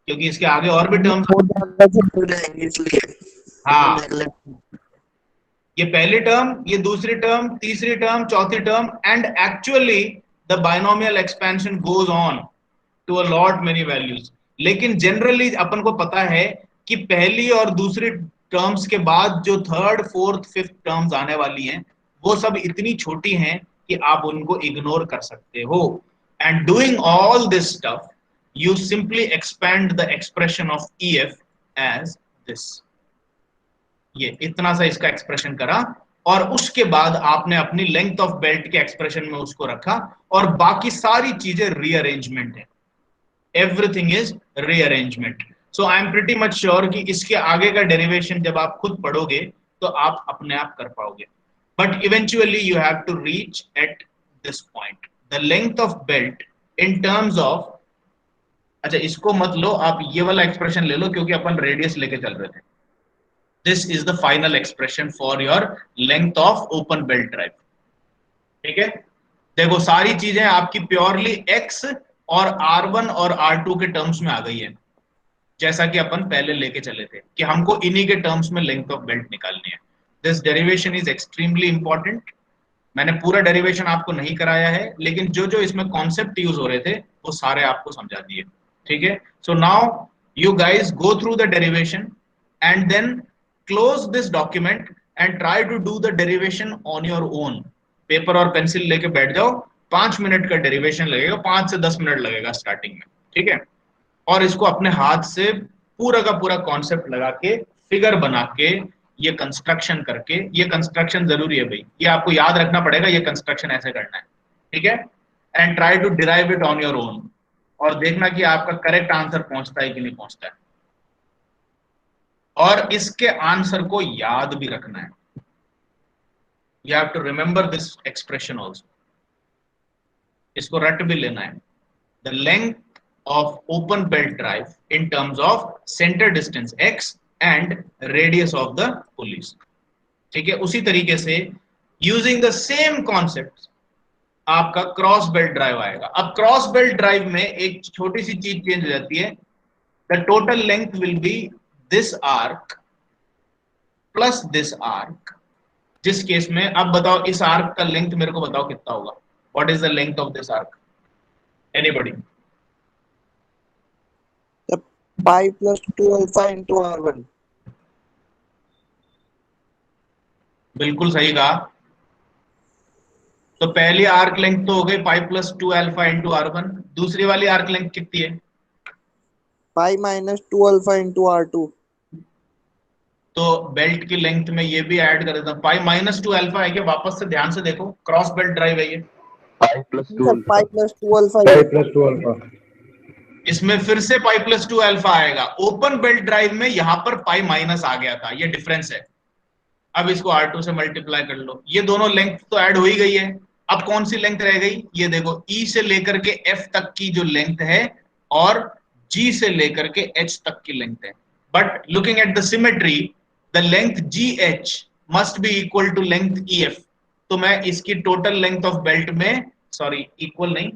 क्योंकि इसके आगे और भी टर्म्स। वो ज्यादा से बढ़ जाएंगे इसलिए हाँ, नेगलेक्ट। ये पहली टर्म, ये दूसरी टर्म, तीसरी टर्म, चौथी term, and actually the binomial expansion goes on to a lot many values. लेकिन जनरली अपन को पता है कि पहली और दूसरी टर्म्स के बाद जो थर्ड, फोर्थ, फिफ्थ टर्म्स आने वाली हैं वो सब इतनी छोटी हैं कि आप उनको इग्नोर कर सकते हो। And doing all this stuff you simply expand the expression of EF as this। ये इतना सा इसका एक्सप्रेशन करा, और उसके बाद आपने अपनी लेंथ ऑफ बेल्ट के एक्सप्रेशन में उसको रखा, और बाकी सारी चीजें रीअरेंजमेंट है। Everything is rearrangement. So I am pretty much sure कि इसके आगे का डेरिवेशन जब आप खुद पढ़ोगे तो आप अपने आप कर पाओगे, but eventually you have to reach at this point. The length of belt in terms of, अच्छा इसको मत लो, आप ये वाला एक्सप्रेशन ले लो क्योंकि अपन रेडियस लेके चल रहे थे। This is the final expression for your length of open belt drive. ठीक है, देखो सारी चीजें आपकी प्योरली एक्स और R1 और R2 के टर्म्स में आ गई है, जैसा कि अपन पहले लेके चले थे कि हमको इन्हीं के टर्म्स में लेंथ ऑफ बेल्ट निकालनी है। This derivation is extremely important. मैंने पूरा डेरिवेशन आपको नहीं कराया है, लेकिन जो जो इसमें कॉन्सेप्ट यूज हो रहे थे वो सारे आपको समझा दिए। ठीक है, so now you guys go through the derivation and then close this document and try to do the derivation on your own. Paper और पेंसिल लेके बैठ जाओ, 5 मिनट का डेरिवेशन लगेगा, 5 से 10 मिनट लगेगा स्टार्टिंग में। ठीक है, और इसको अपने हाथ से पूरा का पूरा कॉन्सेप्ट लगा के, फिगर बना के, ये कंस्ट्रक्शन करके, ये कंस्ट्रक्शन जरूरी है भाई, ये आपको याद रखना पड़ेगा, ये कंस्ट्रक्शन ऐसे करना है। ठीक है, and try to derive it on your own, और देखना कि आपका करेक्ट आंसर पहुंचता है कि नहीं पहुंचता है, और इसके आंसर को याद भी रखना है। You have to remember this expression also, इसको रट भी लेना है। The length of open belt drive in terms of center distance x and radius of the pulleys। ठीक है, उसी तरीके से using the same concept आपका क्रॉस बेल्ट ड्राइव आएगा। अब क्रॉस बेल्ट ड्राइव में एक छोटी सी चीज चेंज हो जाती है। The total length will be this arc plus this arc, जिस केस में, अब बताओ इस आर्क का लेंथ मेरे को बताओ कितना होगा। What is the length of this arc? Anybody? Pi plus 2 alpha into R1। बिल्कुल सही कहा। तो पहली आर्क लेंथ तो हो गई pi plus 2 alpha into R1, दूसरी वाली आर्क लेंथ कितनी है? Pi minus 2 alpha into R2। तो बेल्ट की लेंथ में ये भी ऐड कर देता हूं, पाई माइनस 2 अल्फा है क्या? वापस से ध्यान से देखो, क्रॉस बेल्ट ड्राइव है ये। Pi plus 2 alpha. Pi plus 2 alpha. इसमें फिर से पाई प्लस 2 अल्फा आएगा। ओपन बेल्ट ड्राइव में यहां पर पाई माइनस आ गया था, ये डिफरेंस है। अब इसको R2 से मल्टीप्लाई कर लो, ये दोनों लेंथ तो ऐड हो ही गई है। अब कौन सी लेंथ रह गई? ये देखो, E से लेकर के F तक की जो लेंथ है और G से लेकर के H तक की लेंथ है। But looking at the symmetry, the length GH must be equal to length EF। तो मैं इसकी टोटल लेंथ ऑफ बेल्ट में, सॉरी इक्वल नहीं,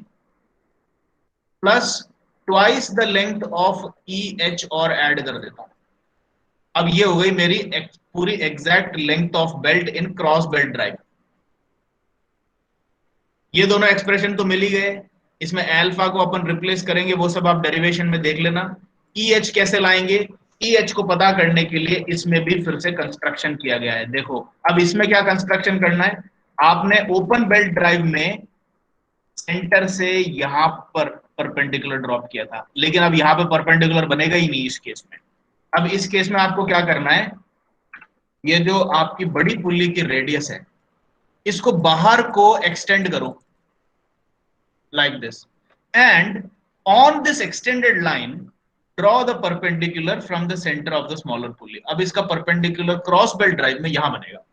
plus twice the length of EH और ऐड कर देता हूं। अब ये हो गई मेरी पूरी exact length of belt in cross belt drive. ये दोनों एक्सप्रेशन तो मिल ही गए। इसमें अल्फा को अपन रिप्लेस करेंगे, वो सब आप डेरिवेशन में देख लेना। EH कैसे लाएंगे? EH को पता करने के लिए इसमें भी फिर से कंस्ट्रक्शन किया गया है। देखो अब इसमें क्या कंस्ट्रक्शन करना है, आपने ओपन बेल्ट ड्राइव में सेंटर से यहां पर परपेंडिकुलर ड्रॉप किया था, लेकिन अब यहां पे परपेंडिकुलर बनेगा ही नहीं इस केस में। अब इस केस में आपको क्या करना है, ये जो आपकी बड़ी पुल्ली की रेडियस है, इसको बाहर को एक्सटेंड करो like this, and on this extended line draw the perpendicular from the centre of the smaller pulley. अब इसका परपेंडिकुलर क्रॉस बेल्ट ड्राइव में यहां बनेगा।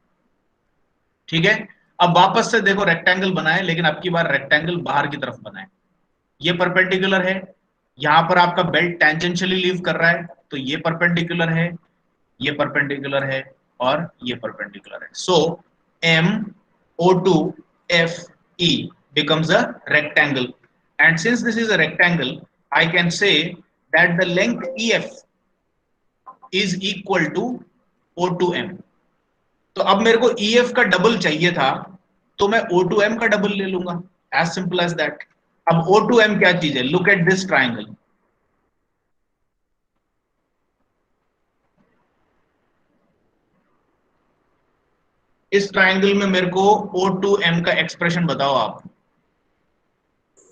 ठीक है, अब वापस से देखो रेक्टेंगल बनाए, लेकिन अब की बार रेक्टेंगल बाहर की तरफ बनाए। ये परपेंडिकुलर है, यहां पर आपका बेल्ट टेंजेंशियली लीव कर रहा है, तो ये परपेंडिकुलर है, ये परपेंडिकुलर है और ये परपेंडिकुलर है। सो M O2 F E becomes a rectangle, and since this is a rectangle, I can say that the length EF is equal to O2M. तो अब मेरे को EF का डबल चाहिए था, तो मैं O2M का डबल ले लूंगा, as simple as that. अब O2M क्या चीज है? Look at this triangle. इस ट्राइंगल में मेरे को O2M का एक्सप्रेशन बताओ आप.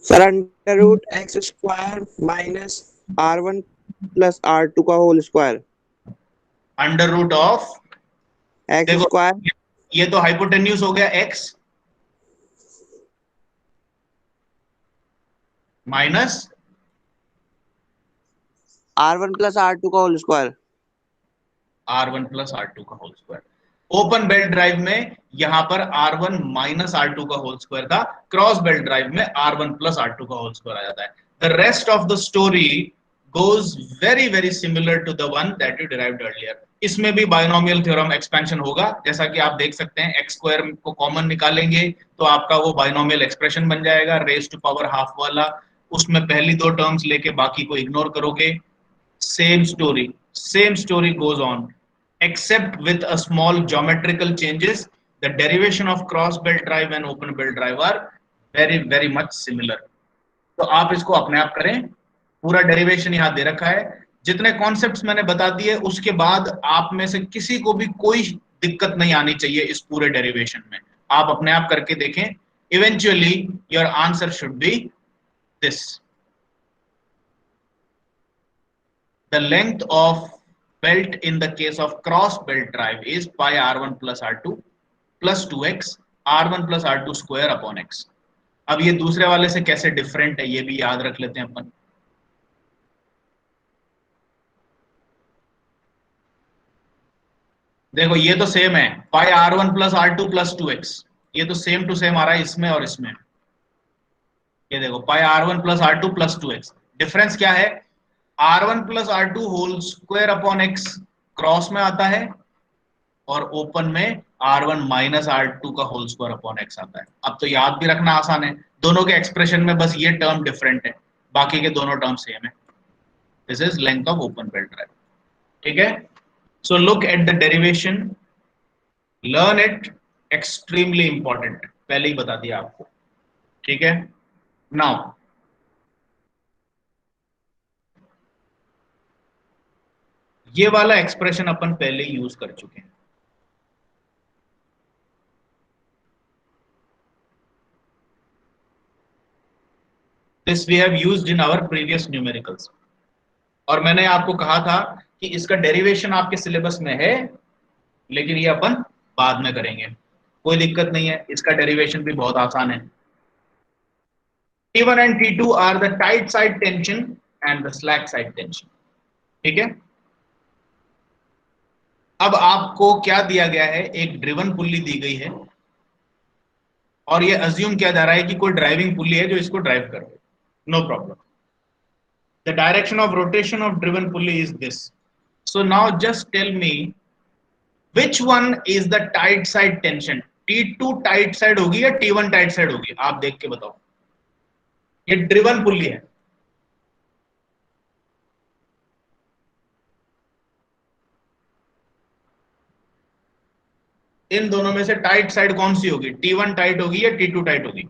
Sir under root x square minus R1 plus R2 का whole square. Under root of x देखो, स्क्वायर ये तो हाइपोटेन्यूज हो गया x minus R1 plus R2 का whole square. R1 plus R2 का whole square. Open belt drive में यहां पर R1 माइनस R2 का होल स्क्वायर था, क्रॉस बेल्ट ड्राइव में R1 प्लस R2 का होल स्क्वायर आ जाता है. The rest of the story goes very very similar to the one that you derived earlier. इसमें भी बायनोमियल थ्योरम एक्सपेंशन होगा, जैसा कि आप देख सकते हैं. एक्स स्क्वायर को कॉमन निकालेंगे तो आपका वो बायनोमियल एक्सप्रेशन बन जाएगा, रेज टू पावर हाफ वाला. उसमें पहली दो टर्म्स लेके बाकी को इग्नोर करोगे. same story goes on, except with a small geometrical changes. The derivation of cross belt drive and open belt drive are very very much similar. तो आप इसको अपने आप करें. पूरा डेरिवेशन यहाँ दे रखा है, जितने कॉन्सेप्ट्स मैंने बता दिए उसके बाद आप में से किसी को भी कोई दिक्कत नहीं आनी चाहिए इस पूरे डेरिवेशन में. आप अपने आप करके देखें. Eventually your answer should be this. The length of belt in the case of cross belt drive is pi R1 plus R2 plus 2x R1 plus R2 square upon x. अब ये दूसरे वाले से कैसे डिफरेंट है ये भी याद रख लेते हैं अपन. देखो ये तो सेम है, pi R1 plus R2 plus 2x. ये तो सेम टू सेम आ रहा है इसमें और इसमें. ये देखो pi R1 plus R2 plus 2x. Difference क्या है? R1 plus R2 whole square upon x cross में आता है और ओपन में R1 माइनस R2 का होल स्क्वायर अपॉन x आता है. अब तो याद भी रखना आसान है, दोनों के एक्सप्रेशन में बस ये टर्म डिफरेंट है, बाकी के दोनों टर्म सेम है. This is length of open belt drive. ठीक है. So look at the derivation, learn it, extremely important. पहले ही बता दिया आपको. ठीक है. नाउ ये वाला एक्सप्रेशन अपन पहले यूज कर चुके हैं. This we have used in our previous numericals. और मैंने आपको कहा था कि इसका डेरिवेशन आपके सिलेबस में है, लेकिन ये अपन बाद में करेंगे. कोई दिक्कत नहीं है, इसका डेरिवेशन भी बहुत आसान है. T1 and T2 are the tight side tension and the slack side tension. ठीक है. अब आपको क्या दिया गया है? एक ड्रिवन पुल्ली दी गई है और ये अज्यूम किया जा रहा है कि कोई ड्राइविंग पुल्ली है जो इसको ड्राइव कर रही है. No problem. The direction of rotation of driven pulley is this. So now just tell me which one is the tight side tension. T2 tight side होगी या T1 टाइट साइड होगी? आप देख के बताओ. ये ड्रिवन पुल्ली है. इन दोनों में से टाइट साइड कौन सी होगी? T1 टाइट होगी या T2 टाइट होगी?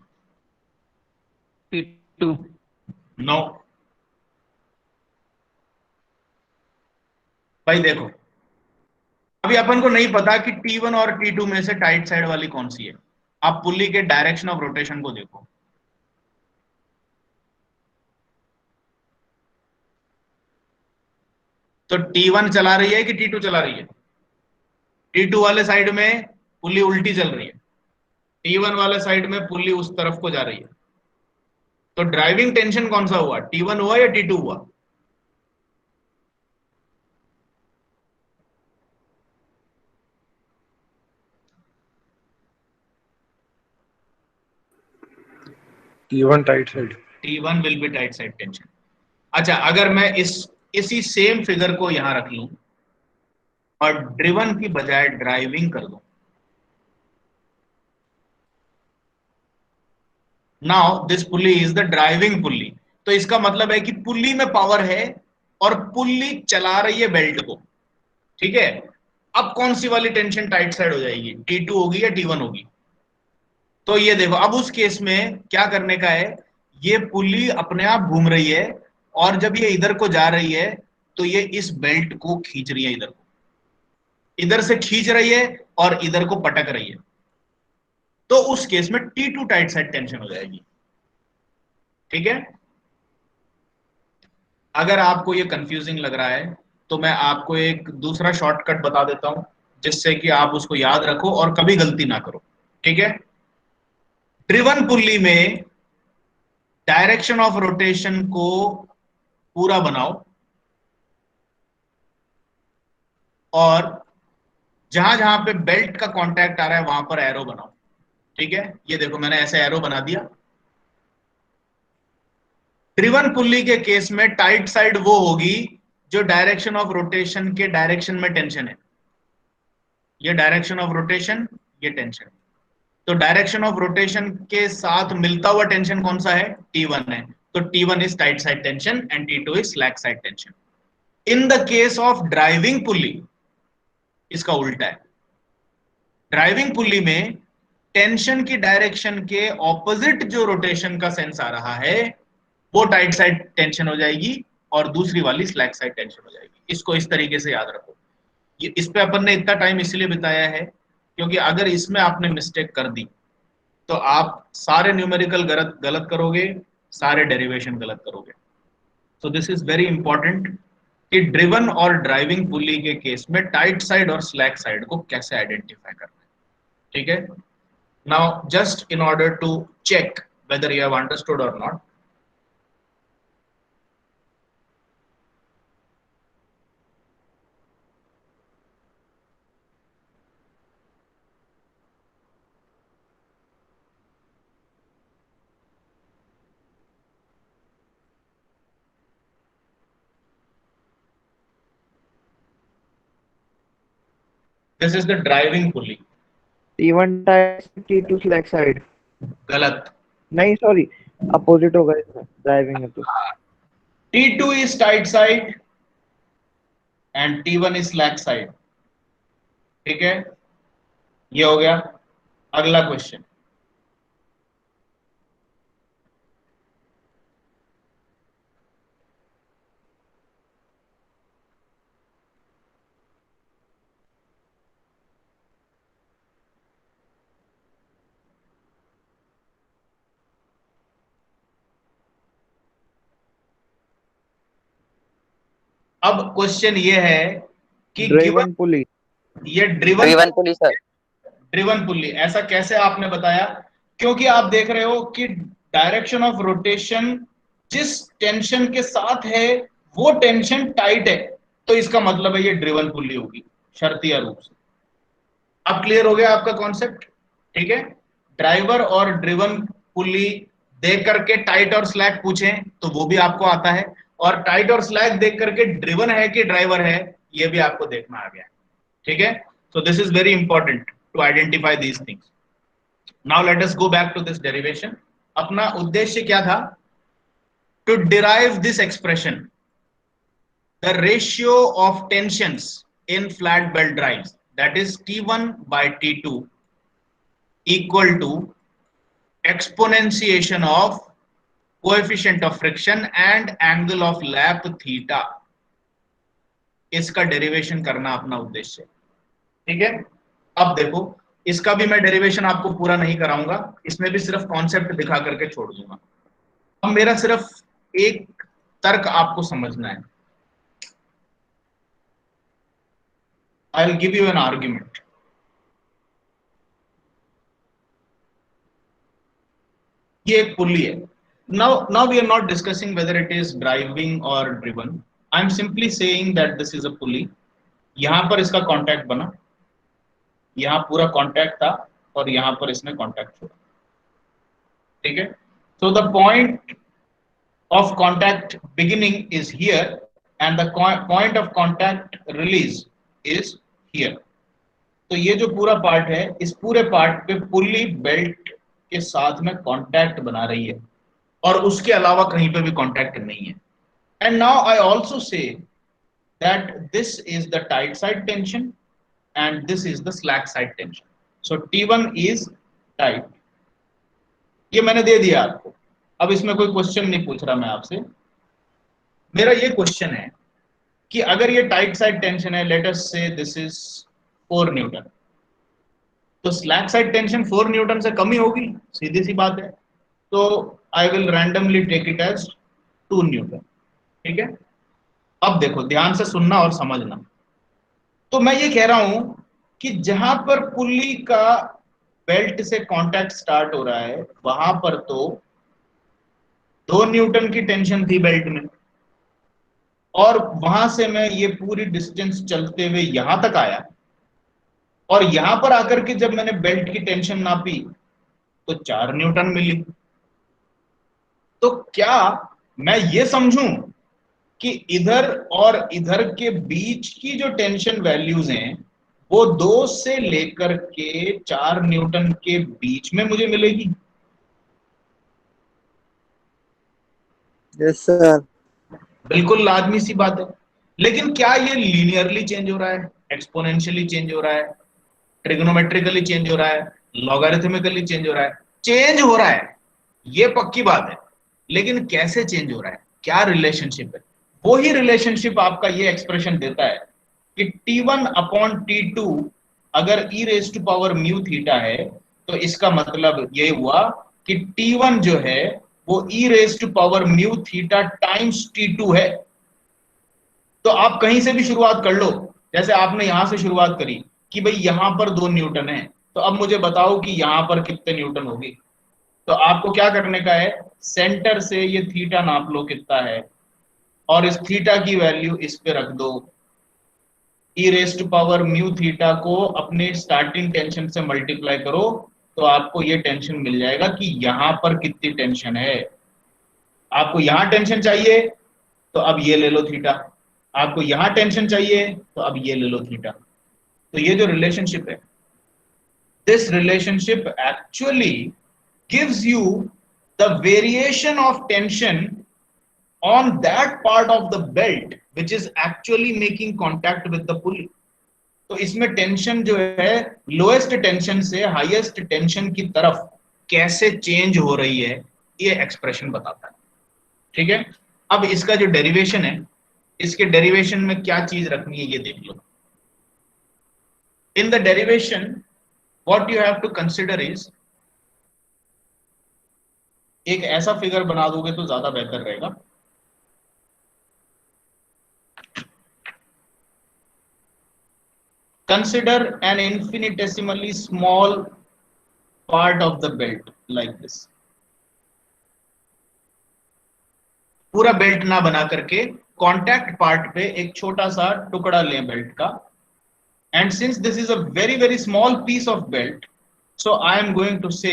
T2. नो. भाई देखो, अभी अपन को नहीं पता कि T1 और T2 में से टाइट साइड वाली कौन सी है. आप पुल्ली के डायरेक्शन ऑफ रोटेशन को देखो. तो T1 चला रही है कि T2 चला रही है? T2 वाले साइड में पुल्ली उल्टी चल रही है, T1 वाले साइड में पुल्ली उस तरफ को जा रही है. तो ड्राइविंग टेंशन कौन सा हुआ? T1 हुआ या T2 हुआ? T1 tight side. T1 will be tight side tension. अच्छा, अगर मैं इसी सेम फिगर को यहां रख लूं और ड्रिवन की बजाय ड्राइविंग कर दूं, now this pulley is the driving pulley. तो इसका मतलब है कि पुल्ली में पावर है और पुल्ली चला रही है बेल्ट को, ठीक है। अब कौन सी वाली टेंशन टाइट साइड हो जाएगी, T2 होगी या T1 होगी? तो ये देखो, अब उस केस में क्या करने का है, ये पुल्ली अपने आप घूम रही है और जब ये इधर को जा रही है तो ये इस बेल्ट को खींच रही है, इधर से खींच रही है और इधर को पटक रही है। तो उस केस में T2 टाइट साइड टेंशन हो जाएगी, ठीक है। अगर आपको ये कंफ्यूजिंग लग रहा है तो मैं आपको एक दूसरा शॉर्टकट बता देता हूं जिससे कि आप उसको याद रखो और कभी गलती ना करो, ठीक है। ड्रिवन पुल्ली में डायरेक्शन ऑफ रोटेशन को पूरा बनाओ और जहां जहां पे बेल्ट का कांटेक्ट आ रहा है वहां पर एरो बनाओ, ठीक है। ये देखो मैंने ऐसे एरो बना दिया। ड्रिवन पुल्ली के केस में टाइट साइड वो होगी जो डायरेक्शन ऑफ रोटेशन के डायरेक्शन में टेंशन है। ये डायरेक्शन ऑफ रोटेशन, ये टेंशन। तो डायरेक्शन ऑफ रोटेशन के साथ मिलता हुआ टेंशन कौन सा है, T1 है। तो T1 is tight side tension and T2 is slack side tension. In the case of driving pulley इसका उल्टा है। ड्राइविंग पुल्ली में टेंशन की डायरेक्शन के ऑपोजिट जो रोटेशन का सेंस आ रहा है वो टाइट साइड टेंशन हो जाएगी और दूसरी वाली स्लैक साइड टेंशन हो जाएगी। इसको इस तरीके से याद रखो। ये इस पे अपन ने इतना टाइम इसलिए बिताया है क्योंकि अगर इसमें आपने मिस्टेक कर दी तो आप सारे न्यूमेरिकल गलत गलत करोगे, सारे डेरिवेशन गलत करोगे। So this is very important कि ड्रिवन और ड्राइविंग पुल्ली के केस में टाइट साइड और स्लैक साइड को कैसे आइडेंटिफाई करना है, ठीक है। Now just in order to check whether you have understood और not, this is the driving pulley। T1 tight, T2 slack side. गलत। नहीं सॉरी, अपोजिट होगा इसमें, ड्राइविंग है तो। T2 is tight side and T1 is slack side, ठीक है। ये हो गया। अगला क्वेश्चन, अब क्वेश्चन ये है कि ड्राइवन पुली, ये ड्रिवन पुली सर। ड्रिवन पुल्ली ऐसा कैसे आपने बताया? क्योंकि आप देख रहे हो कि डायरेक्शन ऑफ रोटेशन जिस टेंशन के साथ है वो टेंशन टाइट है, तो इसका मतलब है ये ड्रिवन पुल्ली होगी शर्तिया रूप से। अब क्लियर हो गया आपका कॉन्सेप्ट, ठीक है। ड्राइवर और ड्रिवन पुल्ली देख करके टाइट और स्लैक पूछें तो वो भी आपको आता है, और टाइट और स्लैक देख करके ड्रिवन है कि ड्राइवर है ये भी आपको देखना आ गया, ठीक है। So this is very important to identify these things. Now let us go back to this derivation. अपना उद्देश्य क्या था? To derive this expression, the ratio of tensions in flat belt drives, that is T1 by T2 equal to exponentiation of coefficient of friction and angle of lap theta. इसका derivation करना अपना उद्देश्य, ठीक है। अब देखो, इसका भी मैं डेरिवेशन आपको पूरा नहीं कराऊंगा, इसमें भी सिर्फ कॉन्सेप्ट दिखा करके छोड़ दूंगा। अब मेरा सिर्फ एक तर्क आपको समझना है। I will give you an argument. ये एक पुल्ली है। Now we are not discussing whether it is driving और driven, I am simply saying that this is a pulley. यहां पर इसका कॉन्टैक्ट बना, यहां पूरा कांटेक्ट था और यहां पर इसने कांटेक्ट छोड़ा, ठीक है। So the point of contact beginning is here and the point of contact release is here. तो ये जो पूरा पार्ट है, इस पूरे पार्ट पे पुल्ली बेल्ट के साथ में कांटेक्ट बना रही है और उसके अलावा कहीं पे भी कांटेक्ट नहीं है. And now I also say that this is the tight side tension and this is the slack side tension. So T1 is tight. ये मैंने दे दिया आपको. अब इसमें कोई क्वेश्चन नहीं पूछ रहा मैं आपसे. मेरा ये क्वेश्चन है कि अगर ये टाइट साइड टेंशन है, let us say this is 4 newton, तो स्लैक साइड टेंशन 4 न्यूटन से कम ही होगी, सीधी सी बात है. तो I will randomly take it as 2 newton. ठीक है. अब देखो, ध्यान से सुनना और समझना. तो मैं ये कह रहा हूं कि जहां पर पुल्ली का बेल्ट से कांटेक्ट स्टार्ट हो रहा है वहां पर तो 2 न्यूटन की टेंशन थी बेल्ट में, और वहां से मैं ये पूरी डिस्टेंस चलते हुए यहां तक आया, और यहां पर आकर के जब मैंने बेल्ट की टेंशन नापी तो 4 न्यूटन मिली. तो क्या मैं ये समझूं कि इधर और इधर के बीच की जो टेंशन वैल्यूज हैं वो 2 से लेकर के 4 न्यूटन के बीच में मुझे मिलेगी? Yes sir. बिल्कुल लाजमी सी बात है. लेकिन क्या ये लीनियरली चेंज हो रहा है, एक्सपोनेंशियली चेंज हो रहा है, ट्रिग्नोमेट्रिकली चेंज हो रहा है, लॉगरिथमिकली चेंज हो रहा है? चेंज हो रहा है, ये पक्की बात है. लेकिन कैसे चेंज हो रहा है, क्या रिलेशनशिप है? वो ही रिलेशनशिप आपका ये एक्सप्रेशन देता है कि T1 अपॉन T2 अगर e raise to power mu theta है, तो इसका मतलब ये हुआ कि T1 जो है वो e raise to power mu theta times T2 है. तो आप कहीं से भी शुरुआत कर लो, जैसे आपने यहां से शुरुआत करी कि भाई यहां पर 2 न्यूटन है, तो अब मुझे बताओ कि यहां पर कितने न्यूटन होगी. तो आपको क्या करने का है, सेंटर से ये थीटा नाप लो कितना है, और इस थीटा की वैल्यू इस पे रख दो. e raise to power mu theta को अपने स्टार्टिंग टेंशन से मल्टीप्लाई करो, तो आपको ये टेंशन मिल जाएगा कि यहां पर कितनी टेंशन है. आपको यहां टेंशन चाहिए तो अब ये ले लो थीटा, आपको यहां टेंशन चाहिए तो अब ये ले लो थीटा. तो ये जो रिलेशनशिप है, this relationship actually gives you the variation of tension on that part of the belt which is actually making contact with the pulley. तो इसमें टेंशन जो है लोएस्ट टेंशन से हाईएस्ट टेंशन की तरफ कैसे चेंज हो रही है, ये एक्सप्रेशन बताता है. ठीक है. अब इसका जो डेरिवेशन है, इसके डेरिवेशन में क्या चीज रखनी है ये देख लो. In the derivation what you have to consider is, एक ऐसा फिगर बना दोगे तो ज्यादा बेहतर रहेगा. Consider an infinitesimally small part of the belt like this. पूरा बेल्ट ना बना करके कॉन्टैक्ट पार्ट पे एक छोटा सा टुकड़ा लें बेल्ट का. And since this is a very very small piece of belt, so I am going to say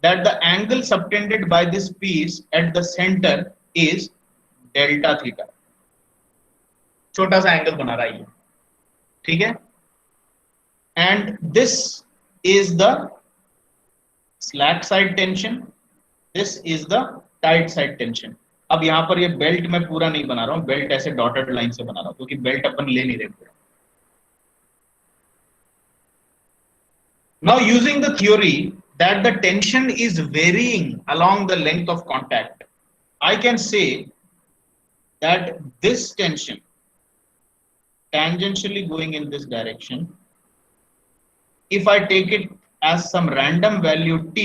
that the angle subtended by this piece at the centre is delta theta. छोटा सा angle बना रहा है. ठीक है. And this is the slack side tension, this is the tight side tension. अब यहां पर ये बेल्ट मैं पूरा नहीं बना रहा हूं, बेल्ट ऐसे डॉटेड लाइन से बना रहा हूं क्योंकि बेल्ट अपन ले नहीं रहे पूरा. Now using the theory that the tension is varying along the length of contact, I can say that this tension tangentially going in this direction, if I take it as some random value t,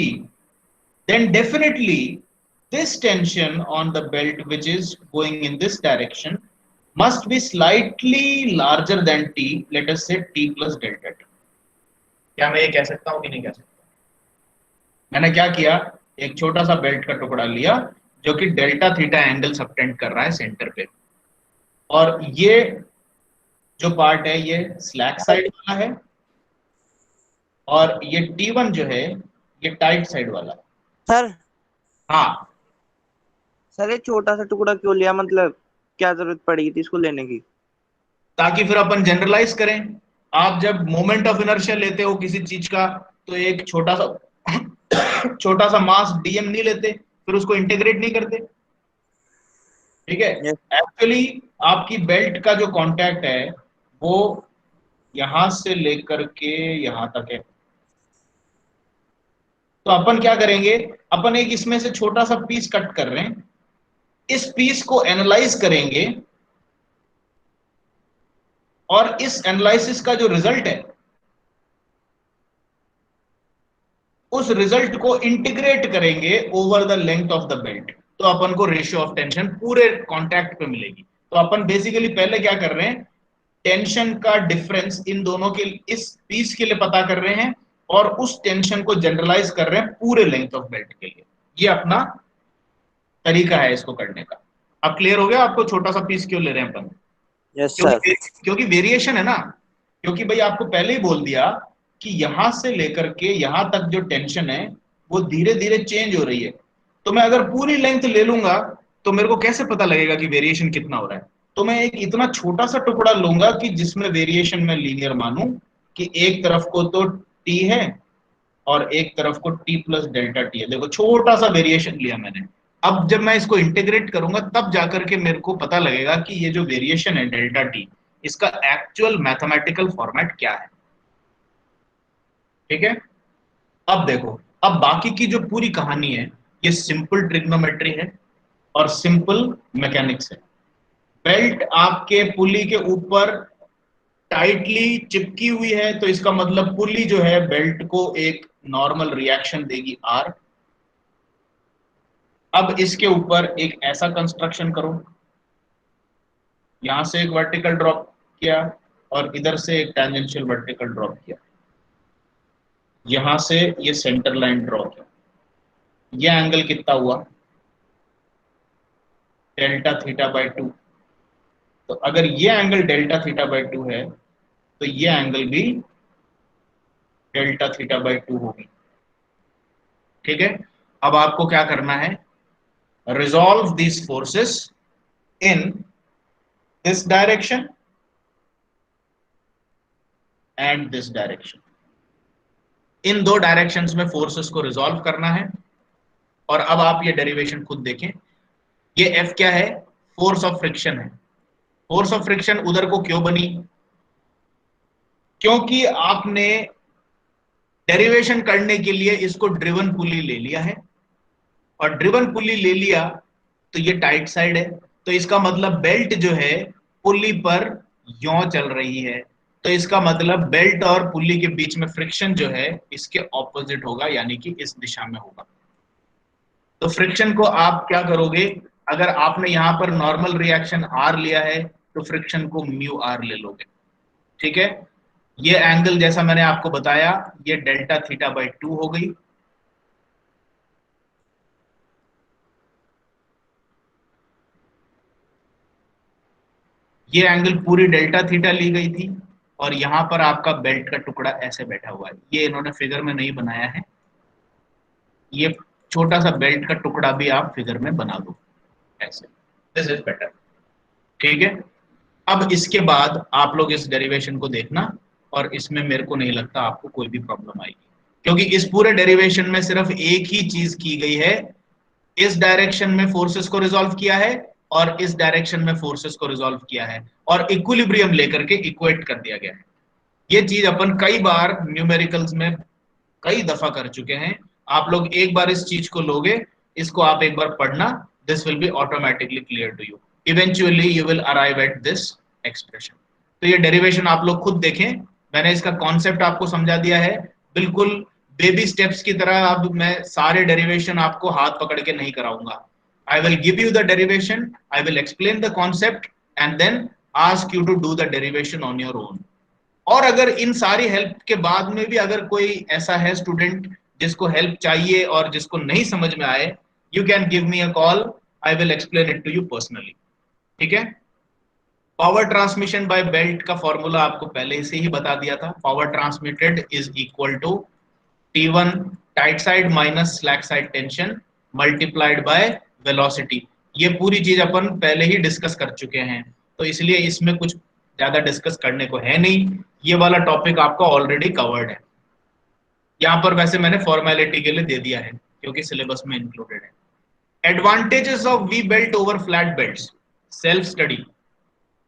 then definitely this tension on the belt which is going in this direction must be slightly larger than t, let us say t plus delta t. क्या मैं ये कह सकता हूं कि नहीं कह सकता? मैंने क्या किया, एक छोटा सा बेल्ट का टुकड़ा लिया जो कि डेल्टा थीटा एंगल सबटेंड कर रहा है सेंटर पे, और ये जो पार्ट है ये स्लैक साइड वाला है, और ये T1 जो है ये टाइट साइड वाला. सर. हाँ सर ये छोटा सा टुकड़ा क्यों लिया, मतलब क्या जरूरत पड़ेगी थी इसको लेने की? ताकि फिर अपन जनरलाइज करें. आप जब मोमेंट ऑफ इनर्शिया लेते हो किसी चीज का, तो एक छोटा सा छोटा सा मास डीएम नहीं लेते, फिर उसको इंटीग्रेट नहीं करते, ठीक है। Yes. एक्चुअली आपकी बेल्ट का जो कांटेक्ट है वो यहां से लेकर के यहां तक है। तो अपन क्या करेंगे, अपन एक इसमें से छोटा सा पीस कट कर रहे हैं, इस पीस को एनालाइज करेंगे और इस एनालिसिस का जो रिजल्ट है उस रिजल्ट को इंटीग्रेट करेंगे over the length of the belt, तो अपन को रेशियो ऑफ टेंशन पूरे कॉन्टैक्ट पे मिलेगी। तो अपन बेसिकली पहले क्या कर रहे हैं, टेंशन का डिफरेंस इन दोनों के इस पीस के लिए पता कर रहे हैं और उस टेंशन को जनरलाइज कर रहे हैं पूरे लेंथ ऑफ बेल्ट के लिए। ये अपना तरीका है इसको करने का। अब क्लियर हो गया आपको छोटा सा पीस क्यों ले रहे हैं अपन? Yes, sir. क्योंकि वेरिएशन है ना, क्योंकि भाई आपको पहले ही बोल दिया कि यहां से लेकर के यहां तक जो टेंशन है वो धीरे धीरे चेंज हो रही है। तो मैं अगर पूरी लेंथ ले लूंगा तो मेरे को कैसे पता लगेगा कि वेरिएशन कितना हो रहा है? तो मैं एक इतना छोटा सा टुकड़ा लूंगा कि जिसमें वेरिएशन में लीनियर मानूं कि एक तरफ को तो टी है और एक तरफ को टी प्लस डेल्टा टी है। देखो छोटा सा वेरिएशन लिया मैंने। अब जब मैं इसको इंटीग्रेट करूंगा तब जाकर के मेरे को पता लगेगा कि ये जो वेरिएशन है डेल्टा टी, इसका एक्चुअल मैथमेटिकल फॉर्मेट क्या है, ठीक है। अब देखो, अब बाकी की जो पूरी कहानी है ये सिंपल ट्रिग्नोमेट्री है और सिंपल मैकेनिक्स है। बेल्ट आपके पुली के ऊपर टाइटली चिपकी हुई है, तो इसका मतलब पुली जो है बेल्ट को एक नॉर्मल रिएक्शन देगी आर। अब इसके ऊपर एक ऐसा कंस्ट्रक्शन करो, यहां से एक वर्टिकल ड्रॉप किया और इधर से एक टेंजेंशियल वर्टिकल ड्रॉप किया, यहां से ये सेंटर लाइन ड्रॉ किया। ये एंगल कितना हुआ, डेल्टा थीटा बाई 2। तो अगर ये एंगल डेल्टा थीटा बाई 2 है तो ये एंगल भी डेल्टा थीटा बाई 2 होगी, ठीक है। अब आपको क्या करना है, resolve these forces in this direction and this direction. इन दो डायरेक्शंस में फोर्सेस को रिजॉल्व करना है। और अब आप ये डेरिवेशन खुद देखें, ये F क्या है, फोर्स ऑफ फ्रिक्शन है। फोर्स ऑफ फ्रिक्शन उधर को क्यों बनी, क्योंकि आपने डेरिवेशन करने के लिए इसको ड्रिवन पुली ले लिया है और ड्रिवन पुली ले लिया तो ये टाइट साइड है, तो इसका मतलब बेल्ट जो है पुली पर यों चल रही है, तो इसका मतलब बेल्ट और पुली के बीच में फ्रिक्शन जो है इसके ऑपोजिट होगा, यानी कि इस दिशा में होगा। तो फ्रिक्शन को आप क्या करोगे, अगर आपने यहां पर नॉर्मल रिएक्शन आर लिया है तो फ्रिक्शन को म्यू आर ले लोगे, ठीक है। ये एंगल जैसा मैंने आपको बताया ये डेल्टा थीटा बाई 2 हो गई। ये एंगल पूरी डेल्टा थीटा ली गई थी और यहां पर आपका बेल्ट का टुकड़ा ऐसे बैठा हुआ है। ये इन्होंने फिगर में नहीं बनाया है, ये छोटा सा बेल्ट का टुकड़ा भी आप फिगर में बना दो ऐसे, दिस इज बेटर, ठीक है। अब इसके बाद आप लोग इस डेरिवेशन को देखना और इसमें मेरे को नहीं लगता आपको कोई भी प्रॉब्लम आएगी, क्योंकि इस पूरे डेरिवेशन में सिर्फ एक ही चीज की गई है, इस डायरेक्शन में फोर्सेस को रिजॉल्व किया है और इस डायरेक्शन में फोर्सेस को रिजॉल्व किया है और इक्विलिब्रियम लेकर के इक्वेट कर दिया गया है। ये चीज अपन कई बार न्यूमेरिकल्स में कई दफा कर चुके हैं। आप लोग एक बार इस चीज को लोगे, इसको आप एक बार पढ़ना, this will be automatically clear to you, eventually you will arrive at this expression. तो ये डेरिवेशन आप लोग खुद देखें, मैंने इसका कॉन्सेप्ट आपको समझा दिया है बिल्कुल बेबी स्टेप्स की तरह। अब मैं सारे डेरिवेशन आपको हाथ पकड़ के नहीं कराऊंगा, I will give you the derivation, I will explain the concept and then ask you to do the derivation on your own. और अगर इन सारी हेल्प के बाद में भी अगर कोई ऐसा है स्टूडेंट जिसको हेल्प चाहिए और जिसको नहीं समझ में आए, you can give me a call, I will explain it to you personally, ठीक है। पावर ट्रांसमिशन बाय बेल्ट का फॉर्मूला आपको पहले से ही बता दिया था, power transmitted is equal to T1 tight side minus slack side tension multiplied by velocity. ये पूरी चीज अपन पहले ही डिस्कस कर चुके हैं, तो इसलिए इसमें कुछ ज्यादा डिस्कस करने को है नहीं, ये वाला टॉपिक आपका ऑलरेडी कवर्ड है। यहाँ पर वैसे मैंने फॉर्मेलिटी के लिए दे दिया है क्योंकि सिलेबस में इंक्लूडेड है. Advantages of we belt over flat belts, self study.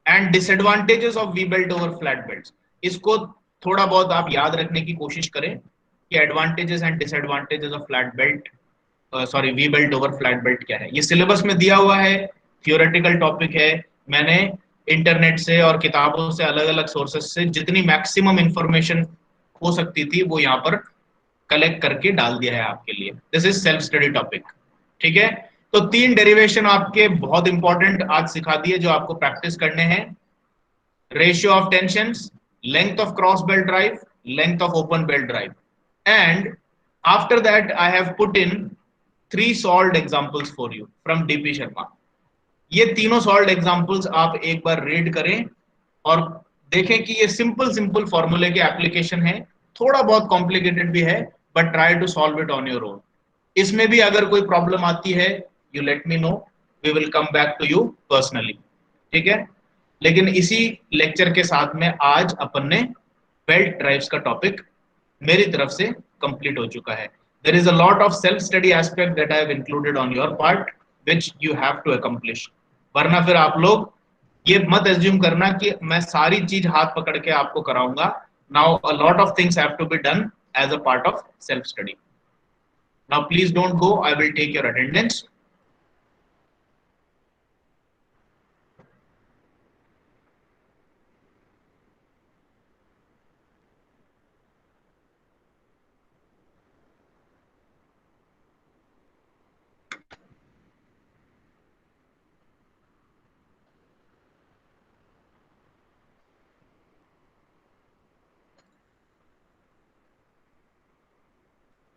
And disadvantages of we belt over flat belts, इसको थोड़ा बहुत आप याद रखने की कोशिश करें कि advantages and disadvantages of flat belt, sorry we belt over flat belt क्या है. ये सिलेबस में दिया हुआ है, थियोरेटिकल टॉपिक है. मैंने इंटरनेट से और किताबों से, अलग अलग सोर्सेस से जितनी मैक्सिमम इंफॉर्मेशन हो सकती थी वो यहाँ पर कलेक्ट करके डाल दिया है आपके लिए. This is self study topic. ठीक है, तो 3 डेरिवेशन आपके बहुत इंपॉर्टेंट आज सिखा दिए जो आपको प्रैक्टिस करने हैं. Ratio of tensions, length of cross belt drive, length of open belt drive, and after that I have put in 3 solved examples for you from DP Sharma. ये तीनों सॉल्व्ड एग्जांपल्स आप एक बार रीड करें और देखें कि ये सिंपल फॉर्मूले के एप्लीकेशन है. थोड़ा बहुत कॉम्प्लिकेटेड भी है, but try to solve it on your own. इसमें भी अगर कोई प्रॉब्लम आती है, you let me know, we will come back to you personally. ठीक है, लेकिन इसी लेक्चर के साथ में आज अपन ने बेल्ट ड्राइव्स का टॉपिक मेरी तरफ से कंप्लीट हो चुका है. There is a lot of self study aspect that I have included on your part which you have to accomplish. वरना फिर आप लोग ये मत एज्यूम करना कि मैं सारी चीज हाथ पकड़ के आपको कराऊंगा. Now a lot of things have to be done as a part of self study. Now please don't go, I will take your attendance.